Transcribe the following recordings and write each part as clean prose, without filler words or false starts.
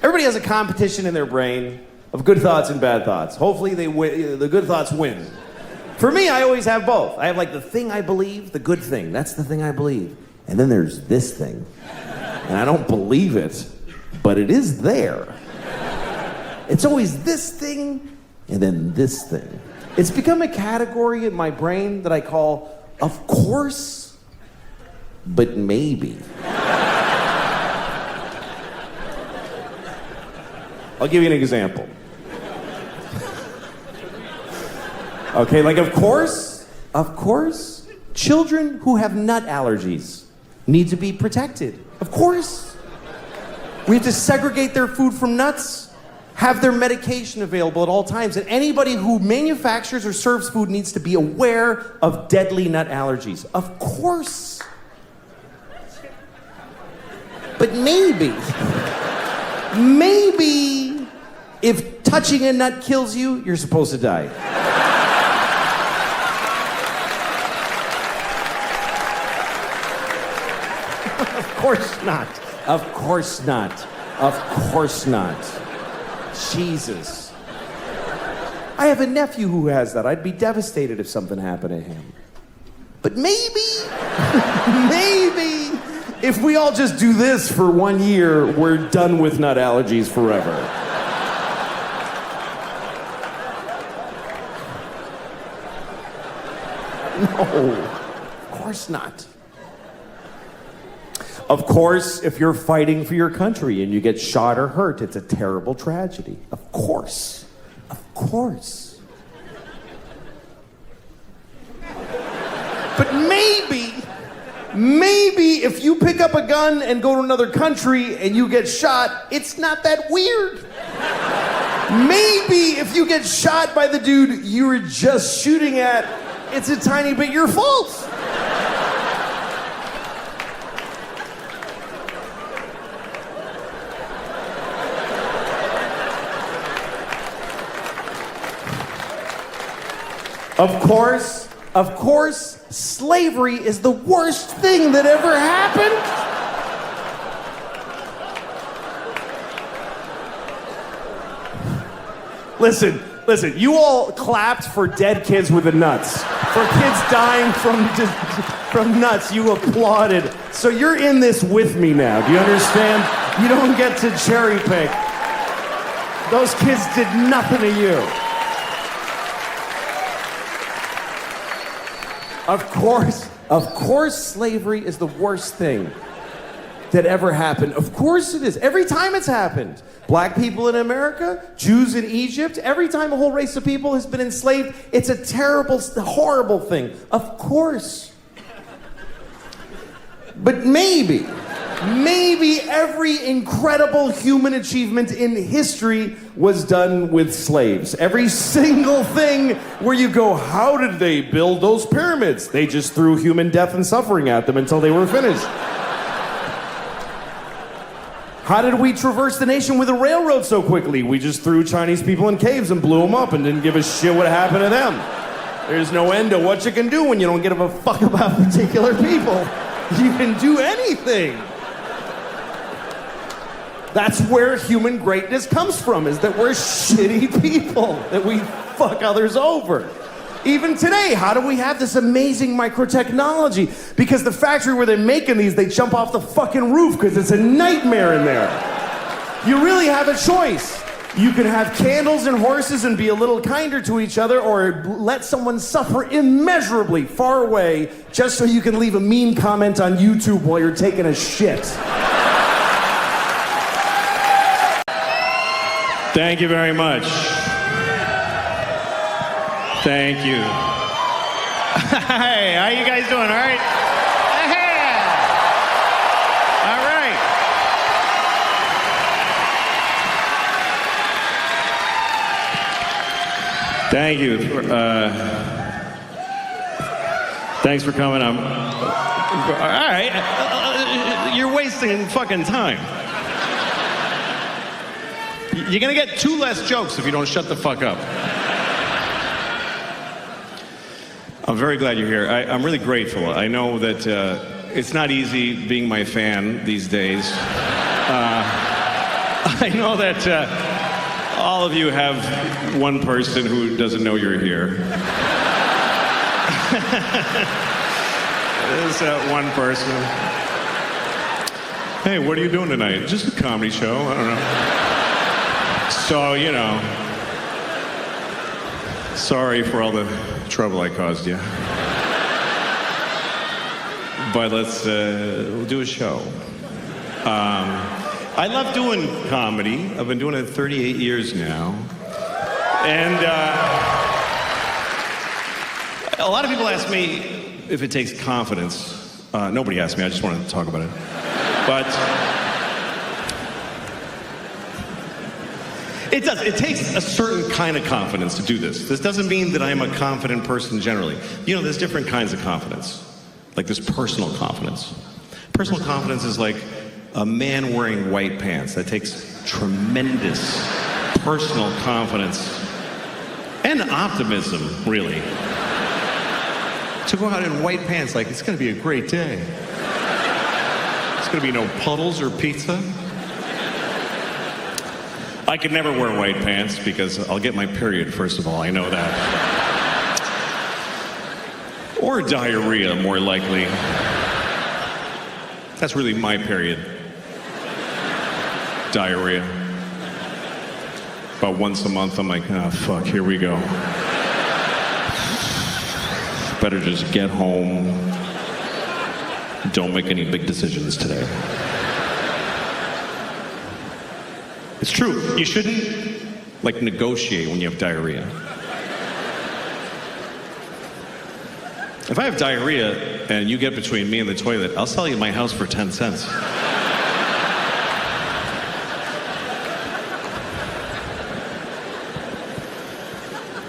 Everybody has a competition in their brain of good thoughts and bad thoughts. Hopefully the good thoughts win. For me, I always have both. I have like the thing I believe, the good thing. That's the thing I believe. And then there's this thing. And I don't believe it, but it is there. It's always this thing and then this thing. It's become a category in my brain that I call, of course, but maybe. I'll give you an example. Okay, like of course, children who have nut allergies need to be protected. Of course. We have to segregate their food from nuts, have their medication available at all times, and anybody who manufactures or serves food needs to be aware of deadly nut allergies. Of course. But maybe if touching a nut kills you, you're supposed to die. Of course not. Of course not. Of course not. Jesus. I have a nephew who has that. I'd be devastated if something happened to him. But maybe, if we all just do this for 1 year, we're done with nut allergies forever. No, of course not. Of course, if you're fighting for your country and you get shot or hurt, it's a terrible tragedy. Of course. Of course. But maybe if you pick up a gun and go to another country and you get shot, it's not that weird. Maybe if you get shot by the dude you were just shooting at, it's a tiny bit your fault. Of course, slavery is the worst thing that ever happened. Listen, you all clapped for dead kids with the nuts. For kids dying from nuts, you applauded. So you're in this with me now, do you understand? You don't get to cherry pick. Those kids did nothing to you. Of course, slavery is the worst thing that ever happened. Of course it is. Every time it's happened. Black people in America, Jews in Egypt, every time a whole race of people has been enslaved, it's a terrible, horrible thing. Of course. But maybe every incredible human achievement in history was done with slaves. Every single thing where you go, how did they build those pyramids? They just threw human death and suffering at them until they were finished. How did we traverse the nation with a railroad so quickly? We just threw Chinese people in caves and blew them up and didn't give a shit what happened to them. There's no end to what you can do when you don't give a fuck about particular people. You can do anything. That's where human greatness comes from, is that we're shitty people, that we fuck others over. Even today, how do we have this amazing microtechnology? Because the factory where they're making these, they jump off the fucking roof because it's a nightmare in there. You really have a choice. You can have candles and horses and be a little kinder to each other, or let someone suffer immeasurably far away just so you can leave a mean comment on YouTube while you're taking a shit. Thank you very much. Thank you. Hey, how you guys doing? All right? Yeah. All right. Thank you. Thanks for coming. All right. You're wasting fucking time. You're gonna get 2 less jokes if you don't shut the fuck up. I'm very glad you're here. I'm really grateful. I know that it's not easy being my fan these days. I know that all of you have one person who doesn't know you're here. There's one person. Hey, what are you doing tonight? Just a comedy show. I don't know. So, you know, sorry for all the trouble I caused you. But we'll do a show. I love doing comedy. I've been doing it 38 years now. And a lot of people ask me if it takes confidence. Nobody asked me, I just wanted to talk about it. But it does. It takes a certain kind of confidence to do this. This doesn't mean that I'm a confident person generally. You know, there's different kinds of confidence. Like there's personal confidence. Personal confidence is like a man wearing white pants. That takes tremendous personal confidence and optimism, really. To go out in white pants like it's going to be a great day. It's going to be no puddles or pizza. I could never wear white pants because I'll get my period, first of all. I know that. Or diarrhea, more likely. That's really my period. Diarrhea. About once a month, I'm like, oh, fuck, here we go. Better just get home. Don't make any big decisions today. It's true. You shouldn't, like, negotiate when you have diarrhea. If I have diarrhea and you get between me and the toilet, I'll sell you my house for 10 cents.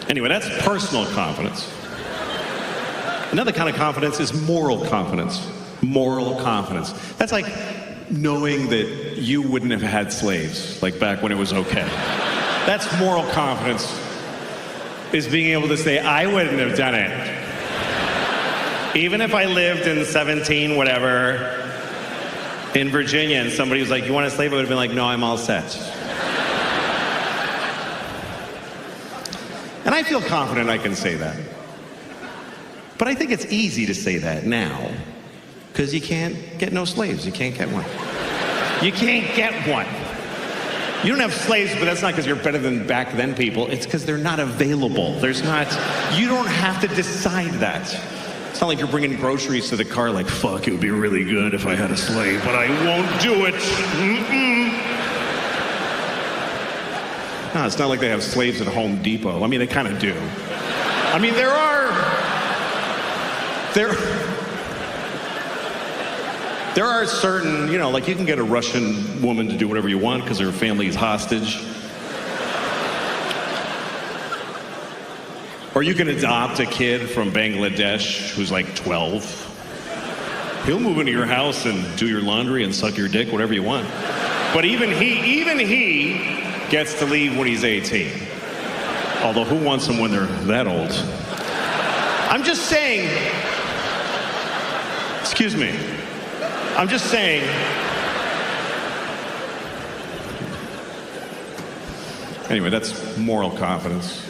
Anyway, that's personal confidence. Another kind of confidence is moral confidence. Moral confidence. That's like knowing that you wouldn't have had slaves, like back when it was okay. That's moral confidence, is being able to say, I wouldn't have done it. Even if I lived in 17 whatever in Virginia and somebody was like, you want a slave? I would have been like, no, I'm all set. And I feel confident I can say that. But I think it's easy to say that now, because you can't get no slaves. You can't get one. You can't get one. You don't have slaves, but that's not because you're better than back then people. It's because they're not available. There's not, you don't have to decide that. It's not like you're bringing groceries to the car like, fuck, it would be really good if I had a slave, but I won't do it. No, it's not like they have slaves at Home Depot. I mean, they kind of do. I mean, there are certain, you know, like you can get a Russian woman to do whatever you want because her family is hostage. Or you can adopt a kid from Bangladesh who's like 12. He'll move into your house and do your laundry and suck your dick, whatever you want. But even he gets to leave when he's 18. Although who wants them when they're that old? I'm just saying, excuse me, I'm just saying, anyway, that's moral confidence.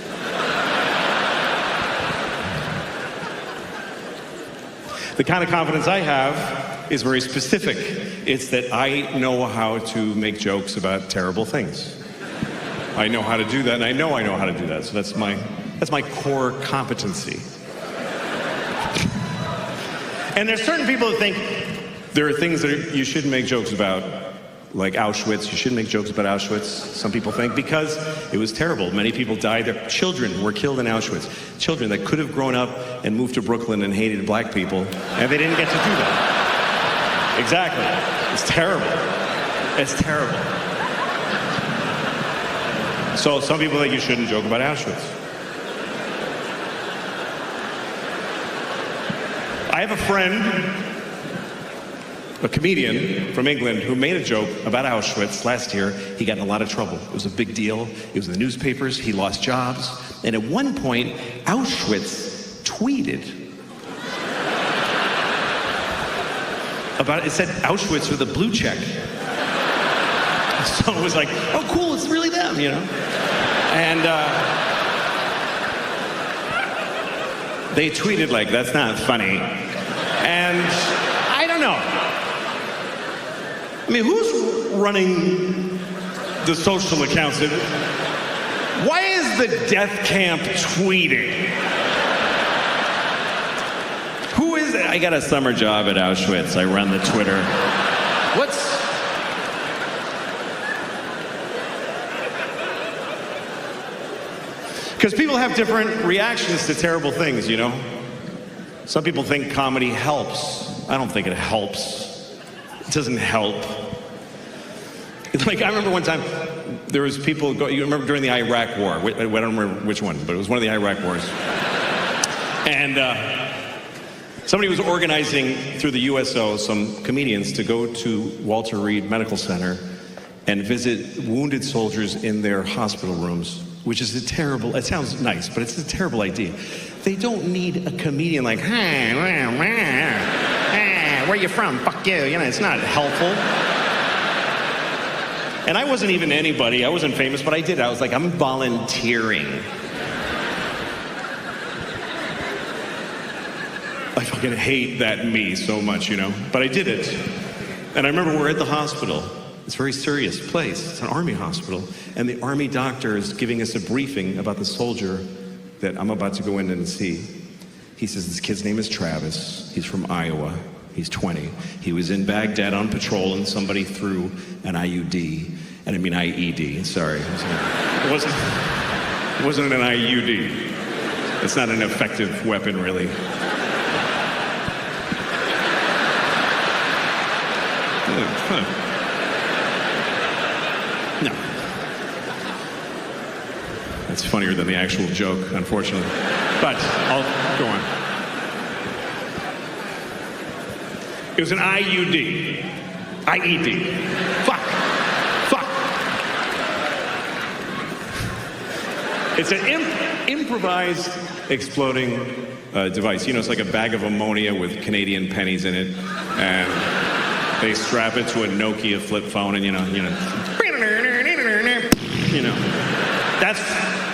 The kind of confidence I have is very specific. It's that I know how to make jokes about terrible things. I know how to do that, and I know how to do that. So that's my core competency. And there's certain people who think there are things that you shouldn't make jokes about, like Auschwitz. You shouldn't make jokes about Auschwitz, some people think, because it was terrible. Many people died. Their children were killed in Auschwitz. Children that could have grown up and moved to Brooklyn and hated black people, and they didn't get to do that. Exactly. It's terrible. It's terrible. So some people think you shouldn't joke about Auschwitz. I have a friend, a comedian from England, who made a joke about Auschwitz last year. He got in a lot of trouble. It was a big deal. It was in the newspapers. He lost jobs. And at one point, Auschwitz tweeted about it. It said Auschwitz with a blue check. So it was like, oh, cool, it's really them, you know? And they tweeted like, that's not funny. And I don't know. I mean, who's running the social accounts? Why is the death camp tweeting? Who is it? I got a summer job at Auschwitz. I run the Twitter. Because people have different reactions to terrible things, you know? Some people think comedy helps. I don't think it helps. It doesn't help. Like, I remember one time, there was people, you remember during the Iraq War, I don't remember which one, but it was one of the Iraq wars. And somebody was organizing through the USO some comedians to go to Walter Reed Medical Center and visit wounded soldiers in their hospital rooms, which is a terrible, it sounds nice, but it's a terrible idea. They don't need a comedian like, hey, where you from? Fuck you. You know, it's not helpful. And I wasn't even anybody. I wasn't famous, but I did. I was like, I'm volunteering. I fucking hate that me so much, you know? But I did it. And I remember we're at the hospital. It's a very serious place. It's an army hospital. And the army doctor is giving us a briefing about the soldier that I'm about to go in and see. He says, this kid's name is Travis. He's from Iowa. He's 20. He was in Baghdad on patrol and somebody threw an IUD. And I mean IED, sorry. It wasn't an IUD. It's not an effective weapon, really. No. That's funnier than the actual joke, unfortunately. But I'll go on. It was an IUD. IED. Fuck. It's an improvised exploding device. You know, it's like a bag of ammonia with Canadian pennies in it. And they strap it to a Nokia flip phone and, you know. That's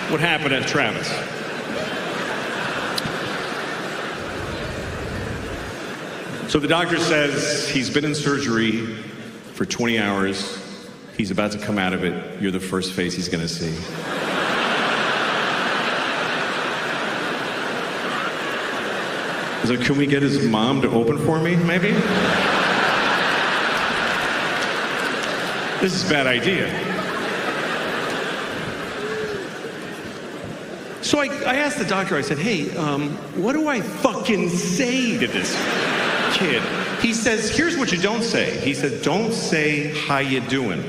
what happened at Travis. So the doctor says he's been in surgery for 20 hours. He's about to come out of it. You're the first face he's going to see. He's like, can we get his mom to open for me, maybe? This is a bad idea. So I asked the doctor, I said, hey, what do I fucking say to this kid? He says, here's what you don't say. He said, don't say, how you doing?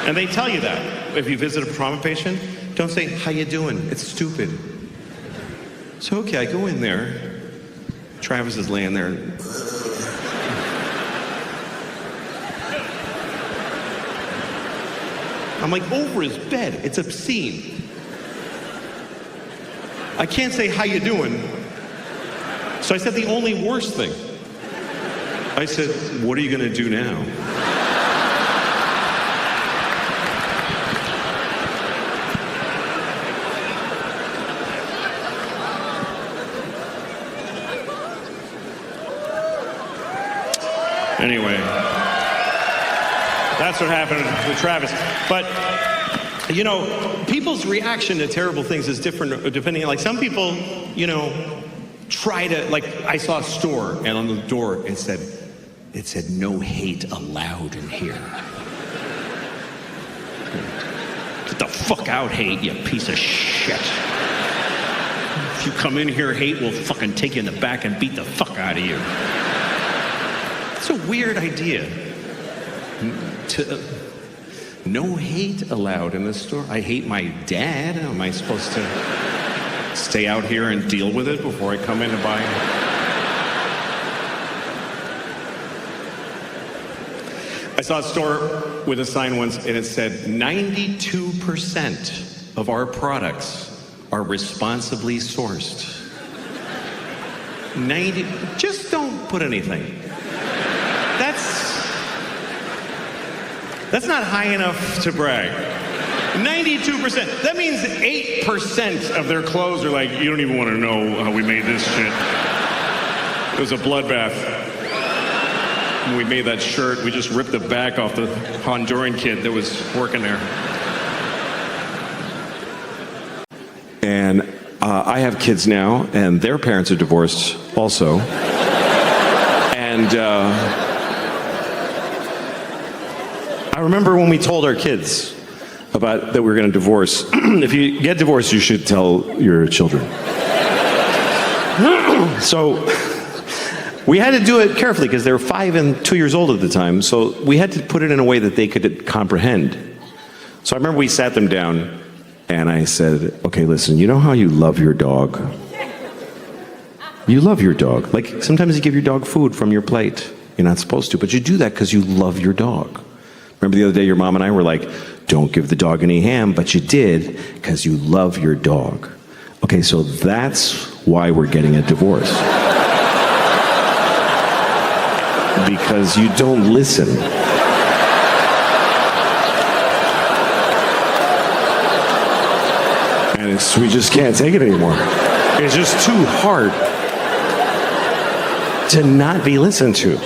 And they tell you that. If you visit a trauma patient, don't say, how you doing? It's stupid. So, okay, I go in there. Travis is laying there. I'm like over his bed. It's obscene. I can't say, how you doing? So I said the only worst thing. I said, what are you going to do now? Anyway, that's what happened with Travis. But, you know, people's reaction to terrible things is different depending on, like, some people, you know, try to, like, I saw a store and on the door it said, no hate allowed in here. Get the fuck out, hate, you piece of shit. If you come in here, hate will fucking take you in the back and beat the fuck out of you. It's a weird idea. No hate allowed in this store. I hate my dad. Am I supposed to stay out here and deal with it before I come in to buy? I saw a store with a sign once and it said 92% of our products are responsibly sourced. 90, just don't put anything. That's not high enough to brag. 92%. That means 8% of their clothes are like, you don't even want to know how we made this shit. It was a bloodbath. When we made that shirt, we just ripped the back off the Honduran kid that was working there. And I have kids now, and their parents are divorced also. And I remember when we told our kids about that we were going to divorce. If you get divorced, you should tell your children. So we had to do it carefully because they were 5 and 2 years old at the time. So we had to put it in a way that they could comprehend. So I remember we sat them down and I said, okay, listen, you know how you love your dog? You love your dog. Like sometimes you give your dog food from your plate. You're not supposed to, but you do that because you love your dog. Remember the other day your mom and I were like, don't give the dog any ham, but you did because you love your dog. Okay, so that's why we're getting a divorce. Because you don't listen. And we just can't take it anymore. It's just too hard to not be listened to.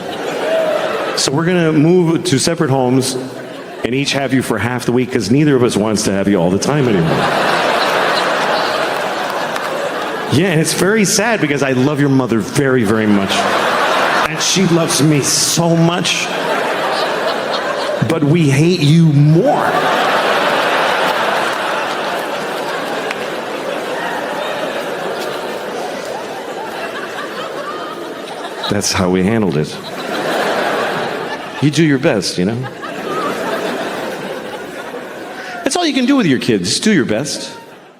So we're gonna move to separate homes and each have you for half the week because neither of us wants to have you all the time anymore. Yeah, and it's very sad because I love your mother very, very much. And she loves me so much. But we hate you more. That's how we handled it. You do your best, you know? That's all you can do with your kids. Just do your best.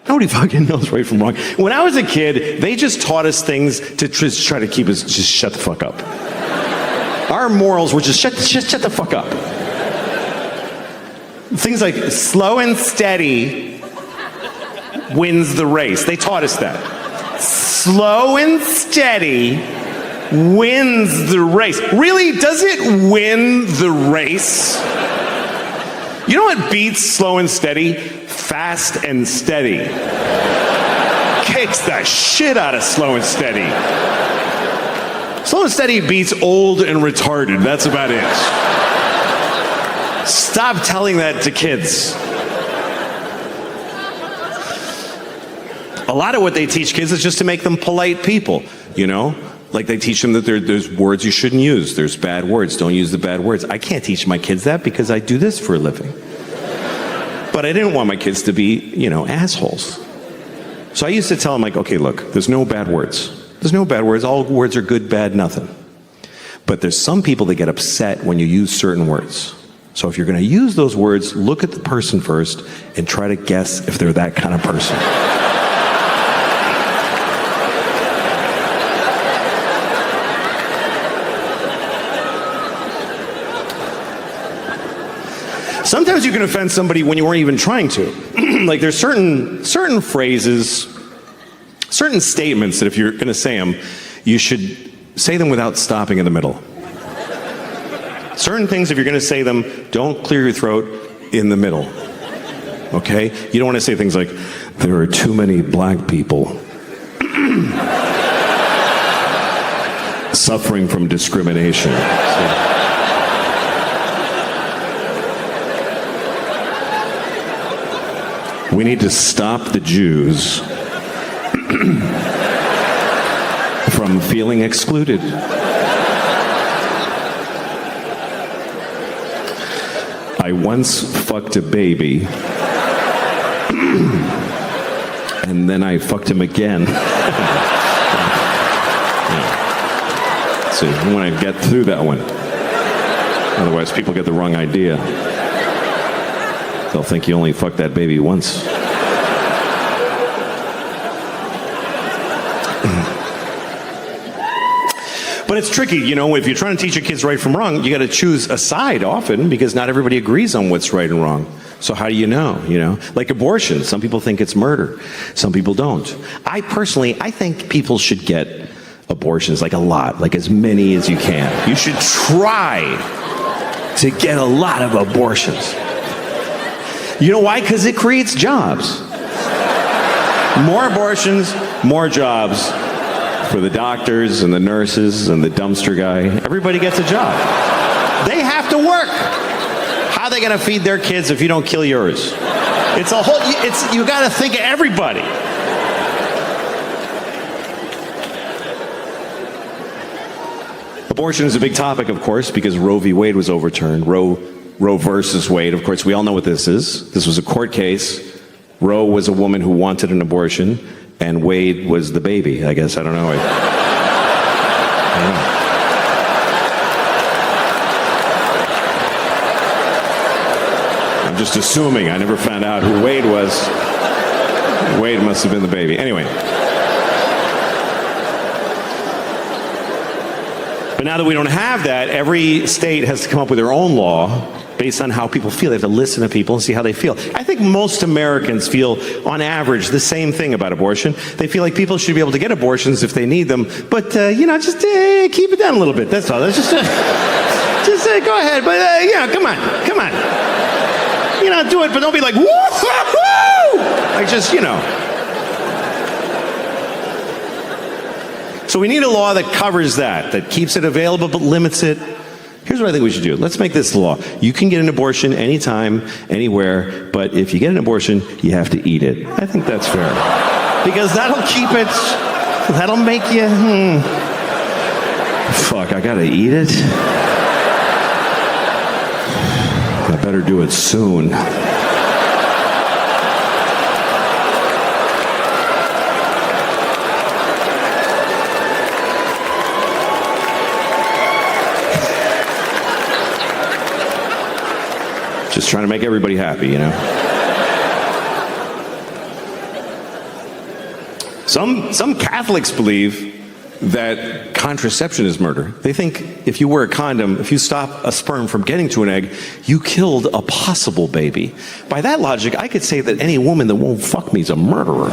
Nobody fucking knows right from wrong. When I was a kid, they just taught us things to just try to keep us just shut the fuck up. Our morals were just shut the fuck up. Things like slow and steady wins the race. They taught us that. Slow and steady wins the race. Really? Does it win the race? You know what beats slow and steady? Fast and steady. Kicks the shit out of slow and steady. Slow and steady beats old and retarded. That's about it. Stop telling that to kids. A lot of what they teach kids is just to make them polite people, you know? Like they teach them that there's words you shouldn't use. There's bad words. Don't use the bad words. I can't teach my kids that because I do this for a living. But I didn't want my kids to be, you know, assholes. So I used to tell them, like, okay, look, there's no bad words. There's no bad words. All words are good, bad, nothing. But there's some people that get upset when you use certain words. So if you're going to use those words, look at the person first and try to guess if they're that kind of person. Sometimes you can offend somebody when you weren't even trying to. Like there's certain phrases, certain statements that if you're going to say them, you should say them without stopping in the middle. Certain things, if you're going to say them, don't clear your throat in the middle. Okay? You don't want to say things like, there are too many black people suffering from discrimination. We need to stop the Jews from feeling excluded. I once fucked a baby, and then I fucked him again. So I want to get through that one. Otherwise, people get the wrong idea. They'll think you only fucked that baby once. But it's tricky, you know, if you're trying to teach your kids right from wrong, you got to choose a side often because not everybody agrees on what's right and wrong. So how do you know, you know? Like abortion, some people think it's murder. Some people don't. I think people should get abortions, like a lot, like as many as you can. You should try to get a lot of abortions. You know why? Because it creates jobs. More abortions, more jobs for the doctors and the nurses and the dumpster guy. Everybody gets a job. They have to work. How are they going to feed their kids if you don't kill yours? You got to think of everybody. Abortion is a big topic, of course, because Roe v. Wade was overturned. Roe versus Wade, of course, we all know what this is. This was a court case. Roe was a woman who wanted an abortion, and Wade was the baby, I guess. I don't know. I don't know. I'm just assuming. I never found out who Wade was. Wade must have been the baby. Anyway. But now that we don't have that, every state has to come up with their own law based on how people feel. They have to listen to people and see how they feel. I think most Americans feel, on average, the same thing about abortion. They feel like people should be able to get abortions if they need them, but, just keep it down a little bit. That's all. That's just go ahead, but, come on. Do it, but don't be like, woo-hoo-hoo! Like, So we need a law that covers that keeps it available but limits it. Here's what I think we should do. Let's make this law. You can get an abortion anytime, anywhere, but if you get an abortion, you have to eat it. I think that's fair. Because that'll make you, fuck, I gotta eat it? I better do it soon. Just trying to make everybody happy, Some Catholics believe that contraception is murder. They think if you wear a condom, if you stop a sperm from getting to an egg, you killed a possible baby. By that logic, I could say that any woman that won't fuck me is a murderer.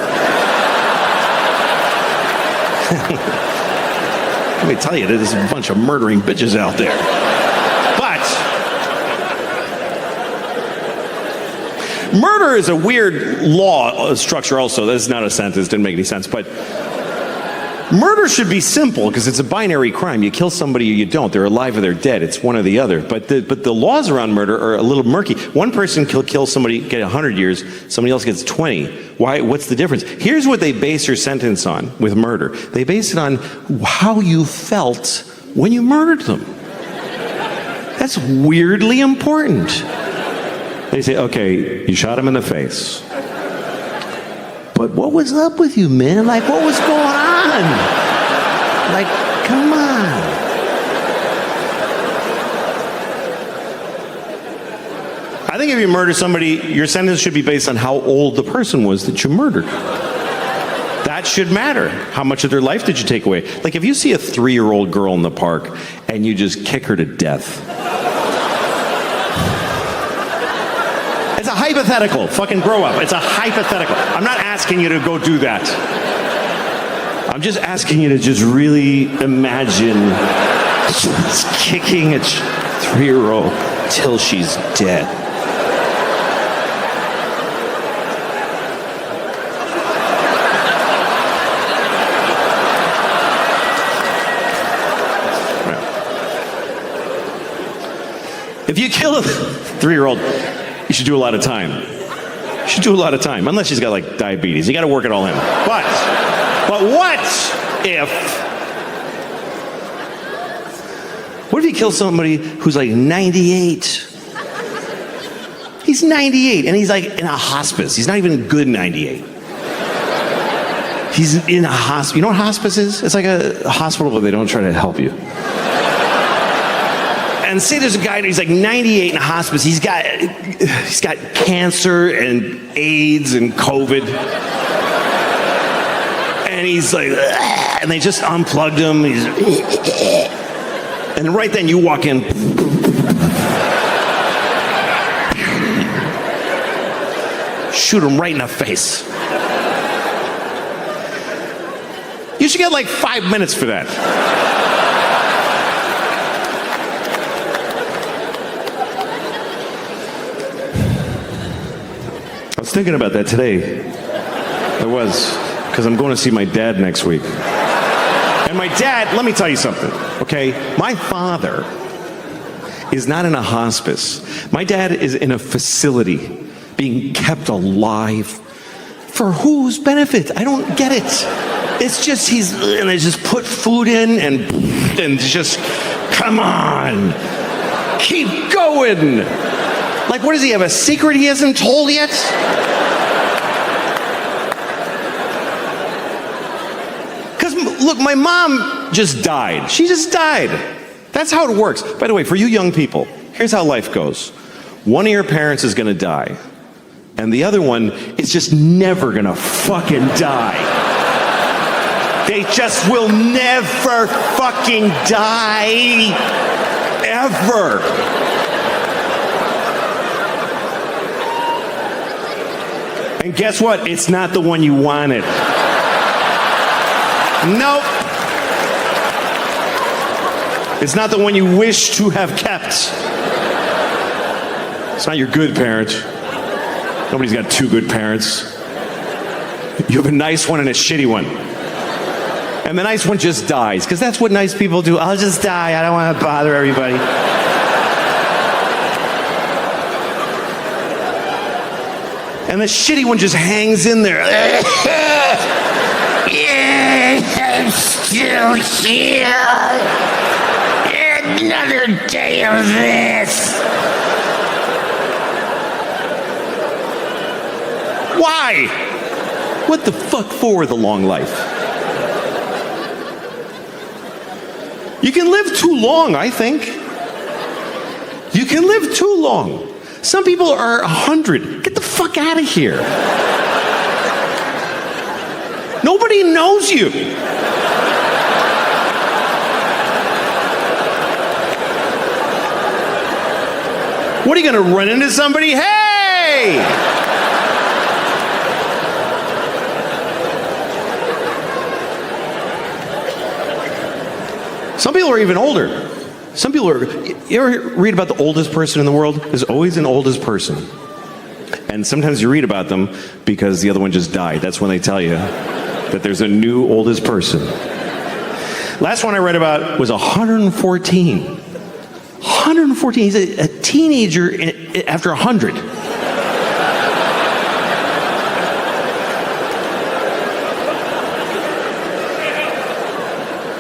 Let me tell you, there's a bunch of murdering bitches out there. Murder is a weird law structure also. That's not a sentence, didn't make any sense. But murder should be simple because it's a binary crime. You kill somebody or you don't. They're alive or they're dead. It's one or the other. But the laws around murder are a little murky. One person can kill somebody, get 100 years. Somebody else gets 20. Why? What's the difference? Here's what they base your sentence on with murder. They base it on how you felt when you murdered them. That's weirdly important. They say, okay, you shot him in the face. But what was up with you, man? Like, what was going on? Like, come on. I think if you murder somebody, your sentence should be based on how old the person was that you murdered. That should matter. How much of their life did you take away? Like, if you see a 3-year-old girl in the park and you just kick her to death, it's a hypothetical. Fucking grow up. It's a hypothetical. I'm not asking you to go do that. I'm just asking you to just really imagine kicking a 3-year-old till she's dead. If you kill a 3-year-old, you should do a lot of time. You should do a lot of time, unless she's got like diabetes. You got to work it all in. But what if you kill somebody who's like 98? He's 98 and he's like in a hospice. He's not even good 98. He's in a hospice. You know what hospice is? It's like a hospital, but they don't try to help you. And say there's a guy, he's like 98 in a hospice. He's got cancer and AIDS and COVID. And he's like, and they just unplugged him. And right then you walk in. Shoot him right in the face. You should get like 5 minutes for that. I was thinking about that today. I was, because I'm going to see my dad next week. And my dad, let me tell you something, okay? My father is not in a hospice. My dad is in a facility being kept alive. For whose benefit? I don't get it. It's just and they just put food in and just, come on, keep going. Like, what does he have, a secret he hasn't told yet? Because, look, my mom just died. She just died. That's how it works. By the way, for you young people, here's how life goes. One of your parents is gonna die, and the other one is just never gonna fucking die. They just will never fucking die. Ever. And guess what? It's not the one you wanted. Nope. It's not the one you wish to have kept. It's not your good parent. Nobody's got two good parents. You have a nice one and a shitty one. And the nice one just dies, because that's what nice people do. I'll just die. I don't want to bother everybody. And the shitty one just hangs in there. Yeah, I'm still here. Another day of this. Why? What the fuck for the long life? You can live too long, I think. You can live too long. Some people are 100. Get the fuck out of here. Nobody knows you. What are you gonna run into somebody? Hey! Some people are even older. Some people are, you ever read about the oldest person in the world? There's always an oldest person. And sometimes you read about them because the other one just died. That's when they tell you that there's a new oldest person. Last one I read about was 114. 114, he's a teenager after 100.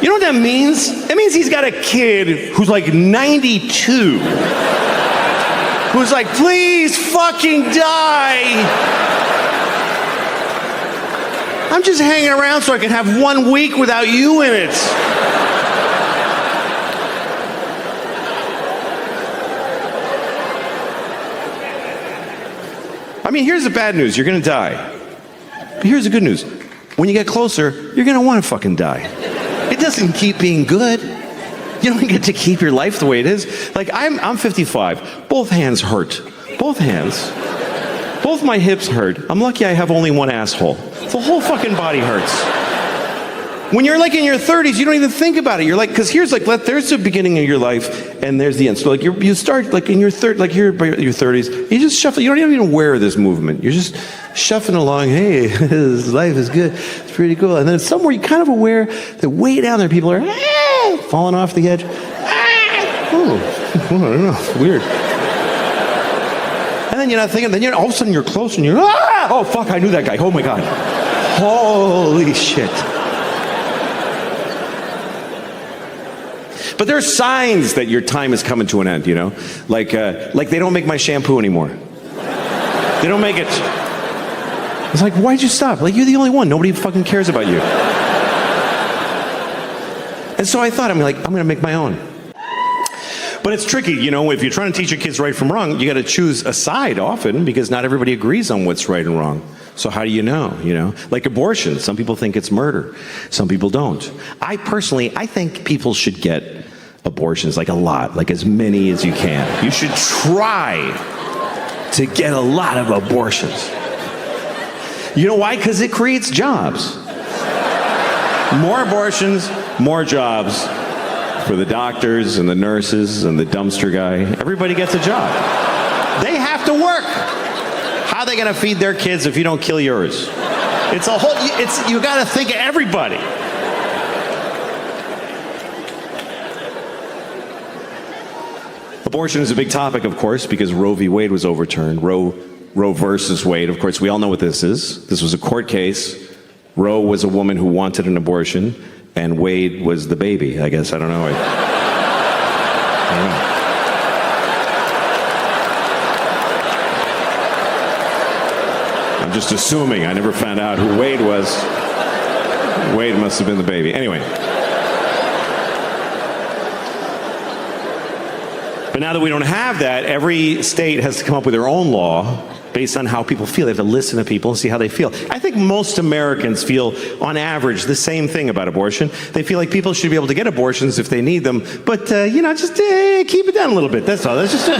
You know what that means? That means he's got a kid who's like 92. Who's like, please fucking die. I'm just hanging around so I can have 1 week without you in it. I mean, here's the bad news. You're gonna die. But here's the good news. When you get closer, you're gonna wanna fucking die. It doesn't keep being good. You don't get to keep your life the way it is. Like, I'm 55. Both hands hurt. Both hands. Both my hips hurt. I'm lucky I have only one asshole. The whole fucking body hurts. When you're like in your 30s, you don't even think about it. You're like, because here's like, there's the beginning of your life, and there's the end. So like, you start like in your like you're by your 30s, you just shuffle. You don't even aware of this movement. You're just shuffling along. Hey, this life is good. It's pretty cool. And then somewhere you're kind of aware that way down there, people are falling off the edge. Oh, I don't know. It's weird. And then you're not thinking. Then all of a sudden you're close, and you're oh fuck, I knew that guy. Oh my god. Holy shit. But there are signs that your time is coming to an end, you know? Like they don't make my shampoo anymore. They don't make it. It's like, why'd you stop? Like, you're the only one. Nobody fucking cares about you. And so I thought, I'm gonna make my own. But it's tricky, you know, if you're trying to teach your kids right from wrong, you gotta choose a side often, because not everybody agrees on what's right and wrong. So how do you know, you know? Like abortion, some people think it's murder. Some people don't. I think people should get abortions, like a lot, like as many as you can. You should try to get a lot of abortions. You know why? Because it creates jobs. More abortions, more jobs for the doctors and the nurses and the dumpster guy. Everybody gets a job. They have to work. How are they going to feed their kids if you don't kill yours? You got to think of everybody. Abortion is a big topic, of course, because Roe v. Wade was overturned. Roe versus Wade, of course, we all know what this is. This was a court case. Roe was a woman who wanted an abortion, and Wade was the baby, I guess. I don't know. I don't know. I'm just assuming. I never found out who Wade was. Wade must have been the baby. Anyway. But now that we don't have that, every state has to come up with their own law based on how people feel. They have to listen to people and see how they feel. I think most Americans feel, on average, the same thing about abortion. They feel like people should be able to get abortions if they need them, but, just keep it down a little bit. That's all. That's just go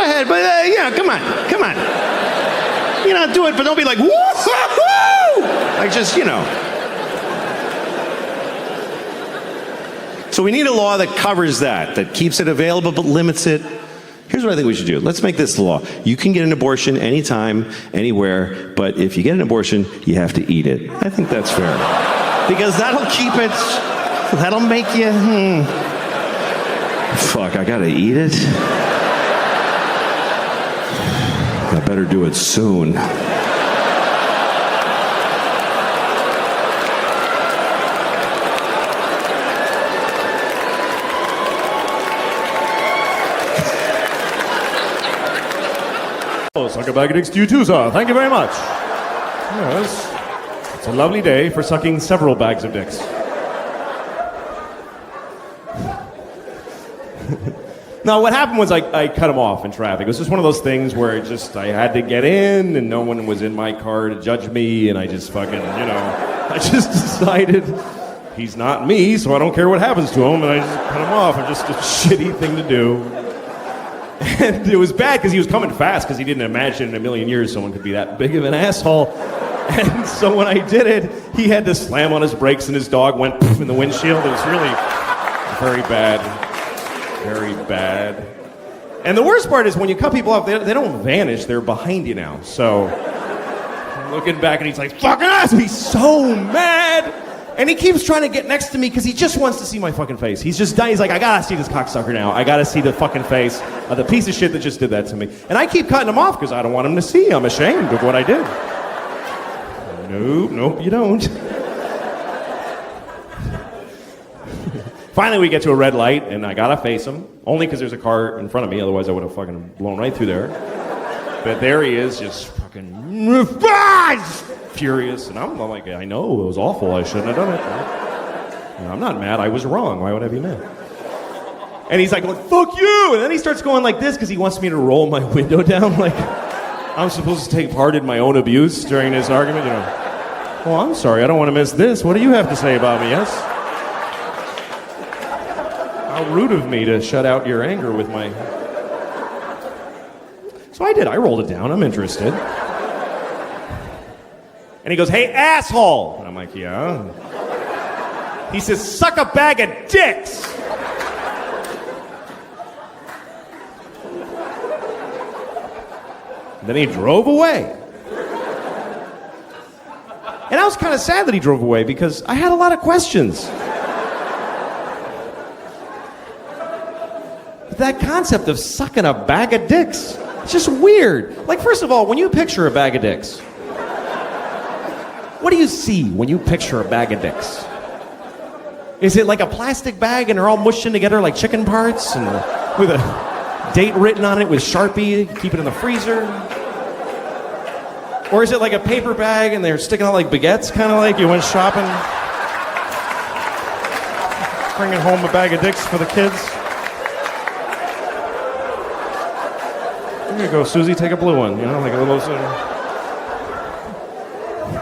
ahead, but, come on. Do it, but don't be like, woo-hoo-hoo! Like, So we need a law that covers that keeps it available but limits it. Here's what I think we should do. Let's make this the law. You can get an abortion anytime, anywhere, but if you get an abortion, you have to eat it. I think that's fair. Because that'll make you, fuck, I gotta eat it? I better do it soon. Suck a bag of dicks to you too, sir. Thank you very much. Yes. It's a lovely day for sucking several bags of dicks. No, what happened was I cut him off in traffic. It was just one of those things where I had to get in and no one was in my car to judge me, and I just I just decided he's not me, so I don't care what happens to him, and I just cut him off. It's just a shitty thing to do. And it was bad because he was coming fast because he didn't imagine in a million years someone could be that big of an asshole. And so when I did it, he had to slam on his brakes and his dog went poof in the windshield. It was really very bad. Very bad. And the worst part is when you cut people off, they don't vanish. They're behind you now. So I'm looking back and he's like, fucking ass! He's so mad! And he keeps trying to get next to me because he just wants to see my fucking face. He's like, I gotta see this cocksucker now. I gotta see the fucking face of the piece of shit that just did that to me. And I keep cutting him off because I don't want him to see. I'm ashamed of what I did. Nope, you don't. Finally, we get to a red light, and I gotta face him. Only because there's a car in front of me, otherwise I would have fucking blown right through there. But there he is, just fucking furious, and I'm like, I know, it was awful, I shouldn't have done it. I'm not mad, I was wrong, why would I be mad? And he's like, going, fuck you! And then he starts going like this because he wants me to roll my window down, like I'm supposed to take part in my own abuse during this argument, Well, I'm sorry, I don't want to miss this. What do you have to say about me, yes? How rude of me to shut out your anger with my... So I did, I rolled it down, I'm interested. And he goes, hey, asshole! And I'm like, yeah? He says, suck a bag of dicks! And then he drove away. And I was kind of sad that he drove away because I had a lot of questions. That concept of sucking a bag of dicks, it's just weird. Like, first of all, when you picture a bag of dicks, what do you see when you picture a bag of dicks? Is it like a plastic bag and they're all mushed in together like chicken parts and with a date written on it with Sharpie, keep it in the freezer? Or is it like a paper bag and they're sticking out like baguettes, kind of like you went shopping, bringing home a bag of dicks for the kids? Here you go, Susie, take a blue one, like a little...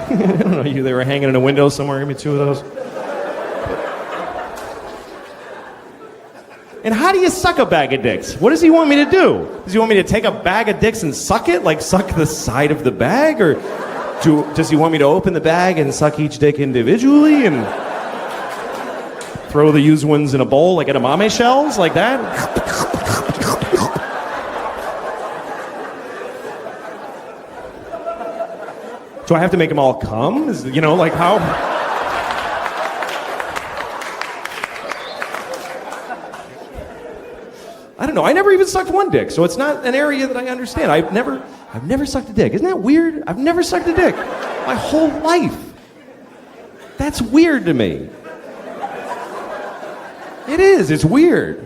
I don't know, they were hanging in a window somewhere, give me two of those. And how do you suck a bag of dicks? What does he want me to do? Does he want me to take a bag of dicks and suck it? Like suck the side of the bag? Or does he want me to open the bag and suck each dick individually and throw the used ones in a bowl like edamame shells? Like that? Do I have to make them all come? Like how? I don't know. I never even sucked one dick, so it's not an area that I understand. I've never sucked a dick. Isn't that weird? I've never sucked a dick my whole life. That's weird to me. It is. It's weird.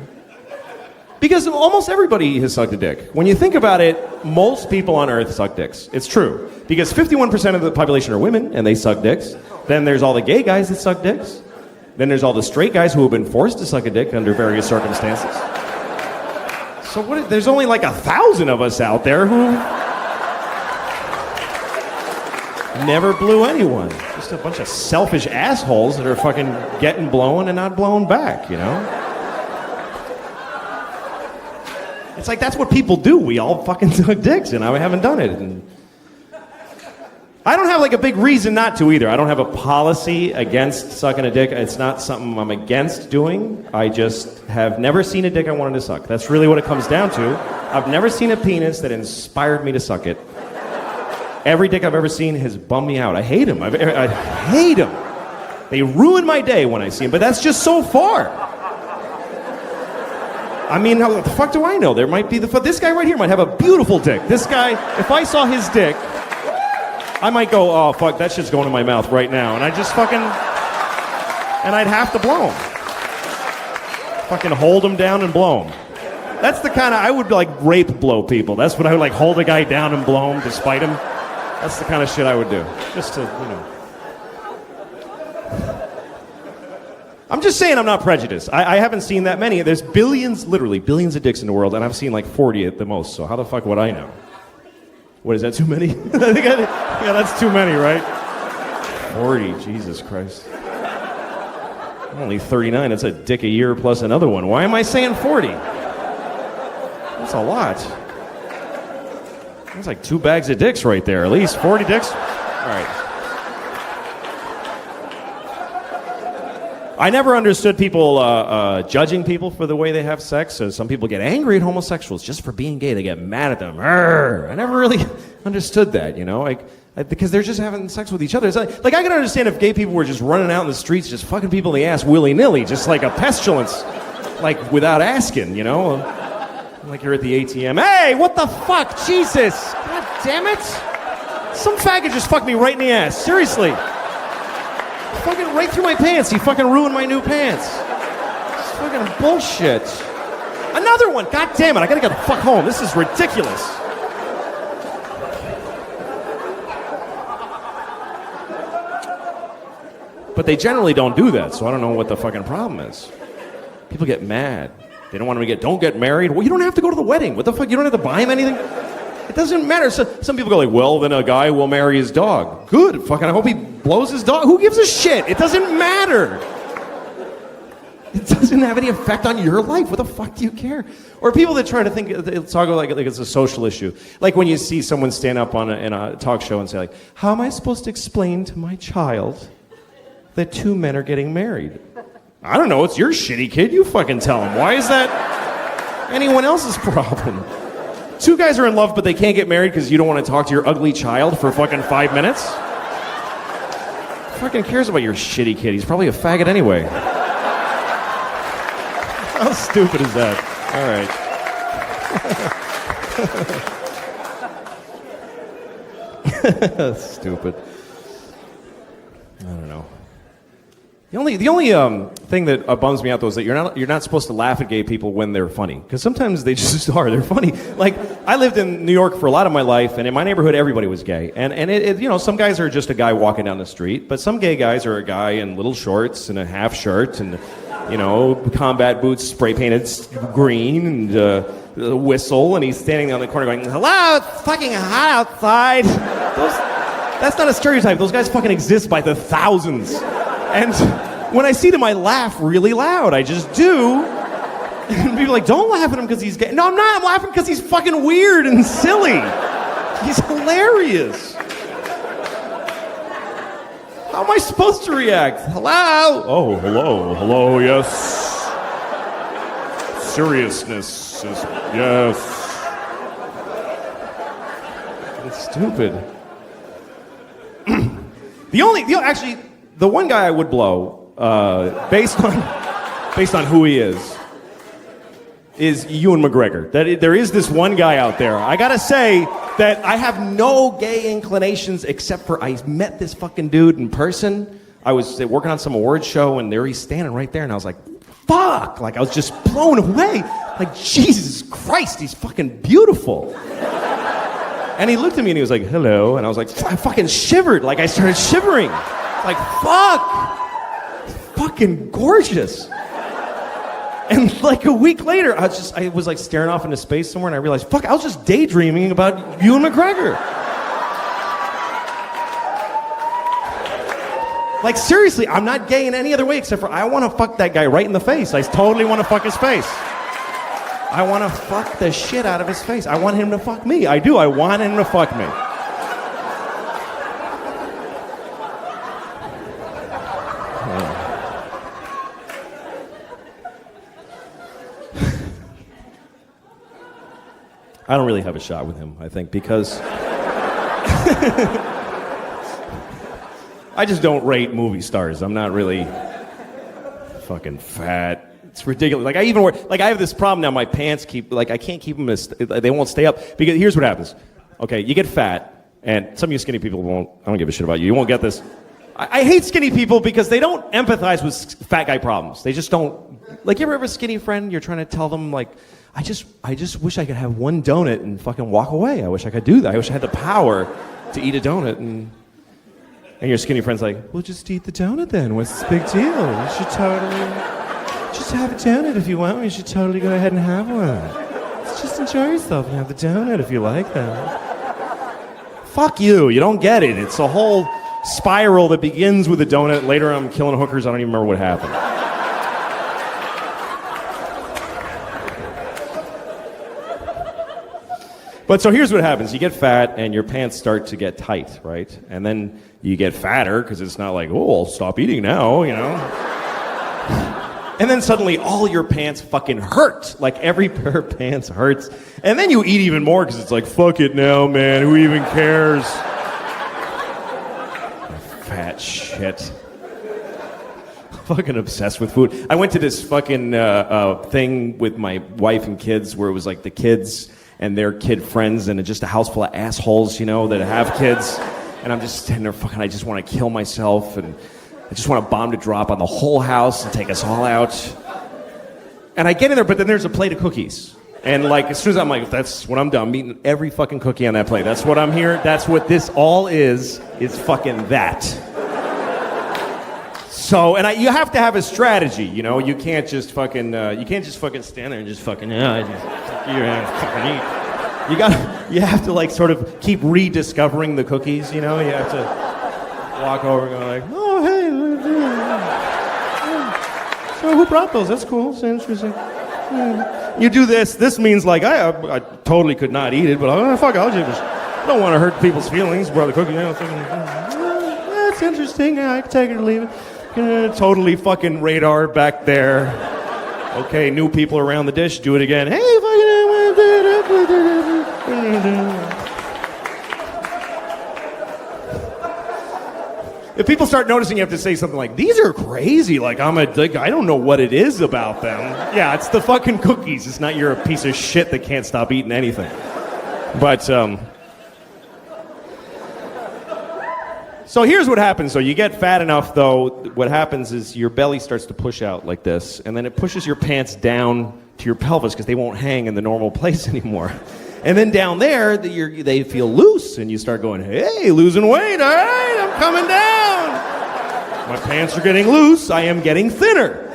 Because almost everybody has sucked a dick. When you think about it, most people on Earth suck dicks. It's true. Because 51% of the population are women, and they suck dicks. Then there's all the gay guys that suck dicks. Then there's all the straight guys who have been forced to suck a dick under various circumstances. So there's only like 1,000 of us out there who never blew anyone. Just a bunch of selfish assholes that are fucking getting blown and not blown back, It's like that's what people do. We all fucking suck dicks, and I haven't done it. And I don't have like a big reason not to either. I don't have a policy against sucking a dick. It's not something I'm against doing. I just have never seen a dick I wanted to suck. That's really what it comes down to. I've never seen a penis that inspired me to suck it. Every dick I've ever seen has bummed me out. I hate them. I hate them. They ruin my day when I see them, but that's just so far. I mean, how the fuck do I know? There might be this guy right here might have a beautiful dick. This guy, if I saw his dick, I might go, oh, fuck, that shit's going in my mouth right now. And I just fucking, and I'd have to blow him. Fucking hold him down and blow him. That's the kind of, I would like rape blow people. That's what I would like, hold a guy down and blow him to spite him. That's the kind of shit I would do. Just to, I'm just saying I'm not prejudiced. I haven't seen that many. There's billions, literally billions of dicks in the world, and I've seen like 40 at the most. So how the fuck would I know? What, is that too many? Yeah, that's too many, right? 40, Jesus Christ. I'm only 39. That's a dick a year plus another one. Why am I saying 40? That's a lot. That's like 2 bags of dicks right there. At least 40 dicks. All right. I never understood people judging people for the way they have sex. So some people get angry at homosexuals just for being gay. They get mad at them. Arrgh. I never really understood that, because they're just having sex with each other. It's like I can understand if gay people were just running out in the streets, just fucking people in the ass willy-nilly, just like a pestilence, like without asking, Like you're at the ATM. Hey, what the fuck? Jesus. God damn it. Some faggot just fucked me right in the ass. Seriously. Fucking right through my pants. He fucking ruined my new pants. It's fucking bullshit. Another one. God damn it. I gotta get the fuck home. This is ridiculous. But they generally don't do that, so I don't know what the fucking problem is. People get mad. They don't want them to don't get married. Well, you don't have to go to the wedding. What the fuck? You don't have to buy him anything? It doesn't matter. So, some people go like, well, then a guy will marry his dog. Good. Fucking, I hope he blows his dog. Who gives a shit? It doesn't matter. It doesn't have any effect on your life. What the fuck do you care? Or people that try to talk about like it's a social issue. Like when you see someone stand up in a talk show and say like, how am I supposed to explain to my child that 2 men are getting married? I don't know. It's your shitty kid. You fucking tell him. Why is that anyone else's problem? 2 guys are in love, but they can't get married because you don't want to talk to your ugly child for fucking 5 minutes? Who fucking cares about your shitty kid? He's probably a faggot anyway. How stupid is that? All right. Stupid. I don't know. The only thing that bums me out though is that you're not supposed to laugh at gay people when they're funny, because sometimes they just are. They're funny. Like I lived in New York for a lot of my life, and in my neighborhood everybody was gay. And some guys are just a guy walking down the street, but some gay guys are a guy in little shorts and a half shirt and combat boots spray painted green and a whistle, and he's standing on the corner going, "Hello, it's fucking hot outside." That's not a stereotype. Those guys fucking exist by the thousands. And when I see them, I laugh really loud. I just do. And people are like, don't laugh at him because he's gay. No, I'm not. I'm laughing because he's fucking weird and silly. He's hilarious. How am I supposed to react? Hello? Oh, hello. Hello, yes. Seriousness is, yes. It's stupid. Actually, the one guy I would blow, based on who he is Ewan McGregor. There is this one guy out there. I gotta say that I have no gay inclinations except for I met this fucking dude in person. I was working on some awards show and there he's standing right there and I was like, fuck! Like I was just blown away. Like, Jesus Christ, he's fucking beautiful. And he looked at me and he was like, hello. And I was like, I fucking shivered. Like I started shivering. Like, fuck! Fucking gorgeous. And like a week later, I was like staring off into space somewhere and I realized, fuck, I was just daydreaming about Ewan McGregor. Like seriously, I'm not gay in any other way except for I want to fuck that guy right in the face. I totally want to fuck his face. I want to fuck the shit out of his face. I want him to fuck me. I do. I want him to fuck me. I don't really have a shot with him, I think, because I just don't rate movie stars. I'm not really fucking fat. It's ridiculous. Like I have this problem now. My pants I can't keep them they won't stay up because here's what happens. Okay, you get fat, and some of you skinny people won't. I don't give a shit about you. You won't get this. I hate skinny people because they don't empathize with fat guy problems. They just don't. Like, you ever have a skinny friend? You're trying to tell them like, I just wish I could have one donut and fucking walk away. I wish I could do that. I wish I had the power to eat a donut. And your skinny friend's like, well, just eat the donut then. What's the big deal? You should totally just have a donut if you want. You should totally go ahead and have one. Just enjoy yourself and have the donut if you like that. Fuck you. You don't get it. It's a whole spiral that begins with a donut. Later I'm killing hookers. I don't even remember what happened. But so here's what happens. You get fat and your pants start to get tight, right? And then you get fatter because it's not like, oh, I'll stop eating now, you know? And then suddenly all your pants fucking hurt. Like every pair of pants hurts. And then you eat even more because it's like, fuck it now, man. Who even cares? Fat shit. Fucking obsessed with food. I went to this fucking thing with my wife and kids where it was like the kids and their kid friends, and just a house full of assholes, you know, that have kids. And I'm just standing there fucking, I just want to kill myself, and I just want a bomb to drop on the whole house and take us all out. And I get in there, but then there's a plate of cookies. And like, as soon as I'm like, that's when I'm done, I'm eating every fucking cookie on that plate. That's what I'm here, that's what this all is fucking that. So, and you have to have a strategy, you know. You can't just fucking stand there and just fucking, fucking eat. You have to like sort of keep rediscovering the cookies, you know. You have to walk over and go like, oh hey, so who brought those? That's cool. That's interesting. You do this. This means like I totally could not eat it, but fuck, I'll just don't want to hurt people's feelings. Brought the cookie. You know, that's interesting. Yeah, I can take it or leave it. Totally fucking radar back there. Okay, new people around the dish. Do it again. Hey, if people start noticing, you have to say something like, these are crazy. Like, I don't know what it is about them. Yeah, it's the fucking cookies. It's not you're a piece of shit that can't stop eating anything. But, so here's what happens. So you get fat enough, though, what happens is your belly starts to push out like this, and then it pushes your pants down to your pelvis because they won't hang in the normal place anymore. And then down there, they feel loose, and you start going, hey, losing weight, all right, I'm coming down. My pants are getting loose, I am getting thinner.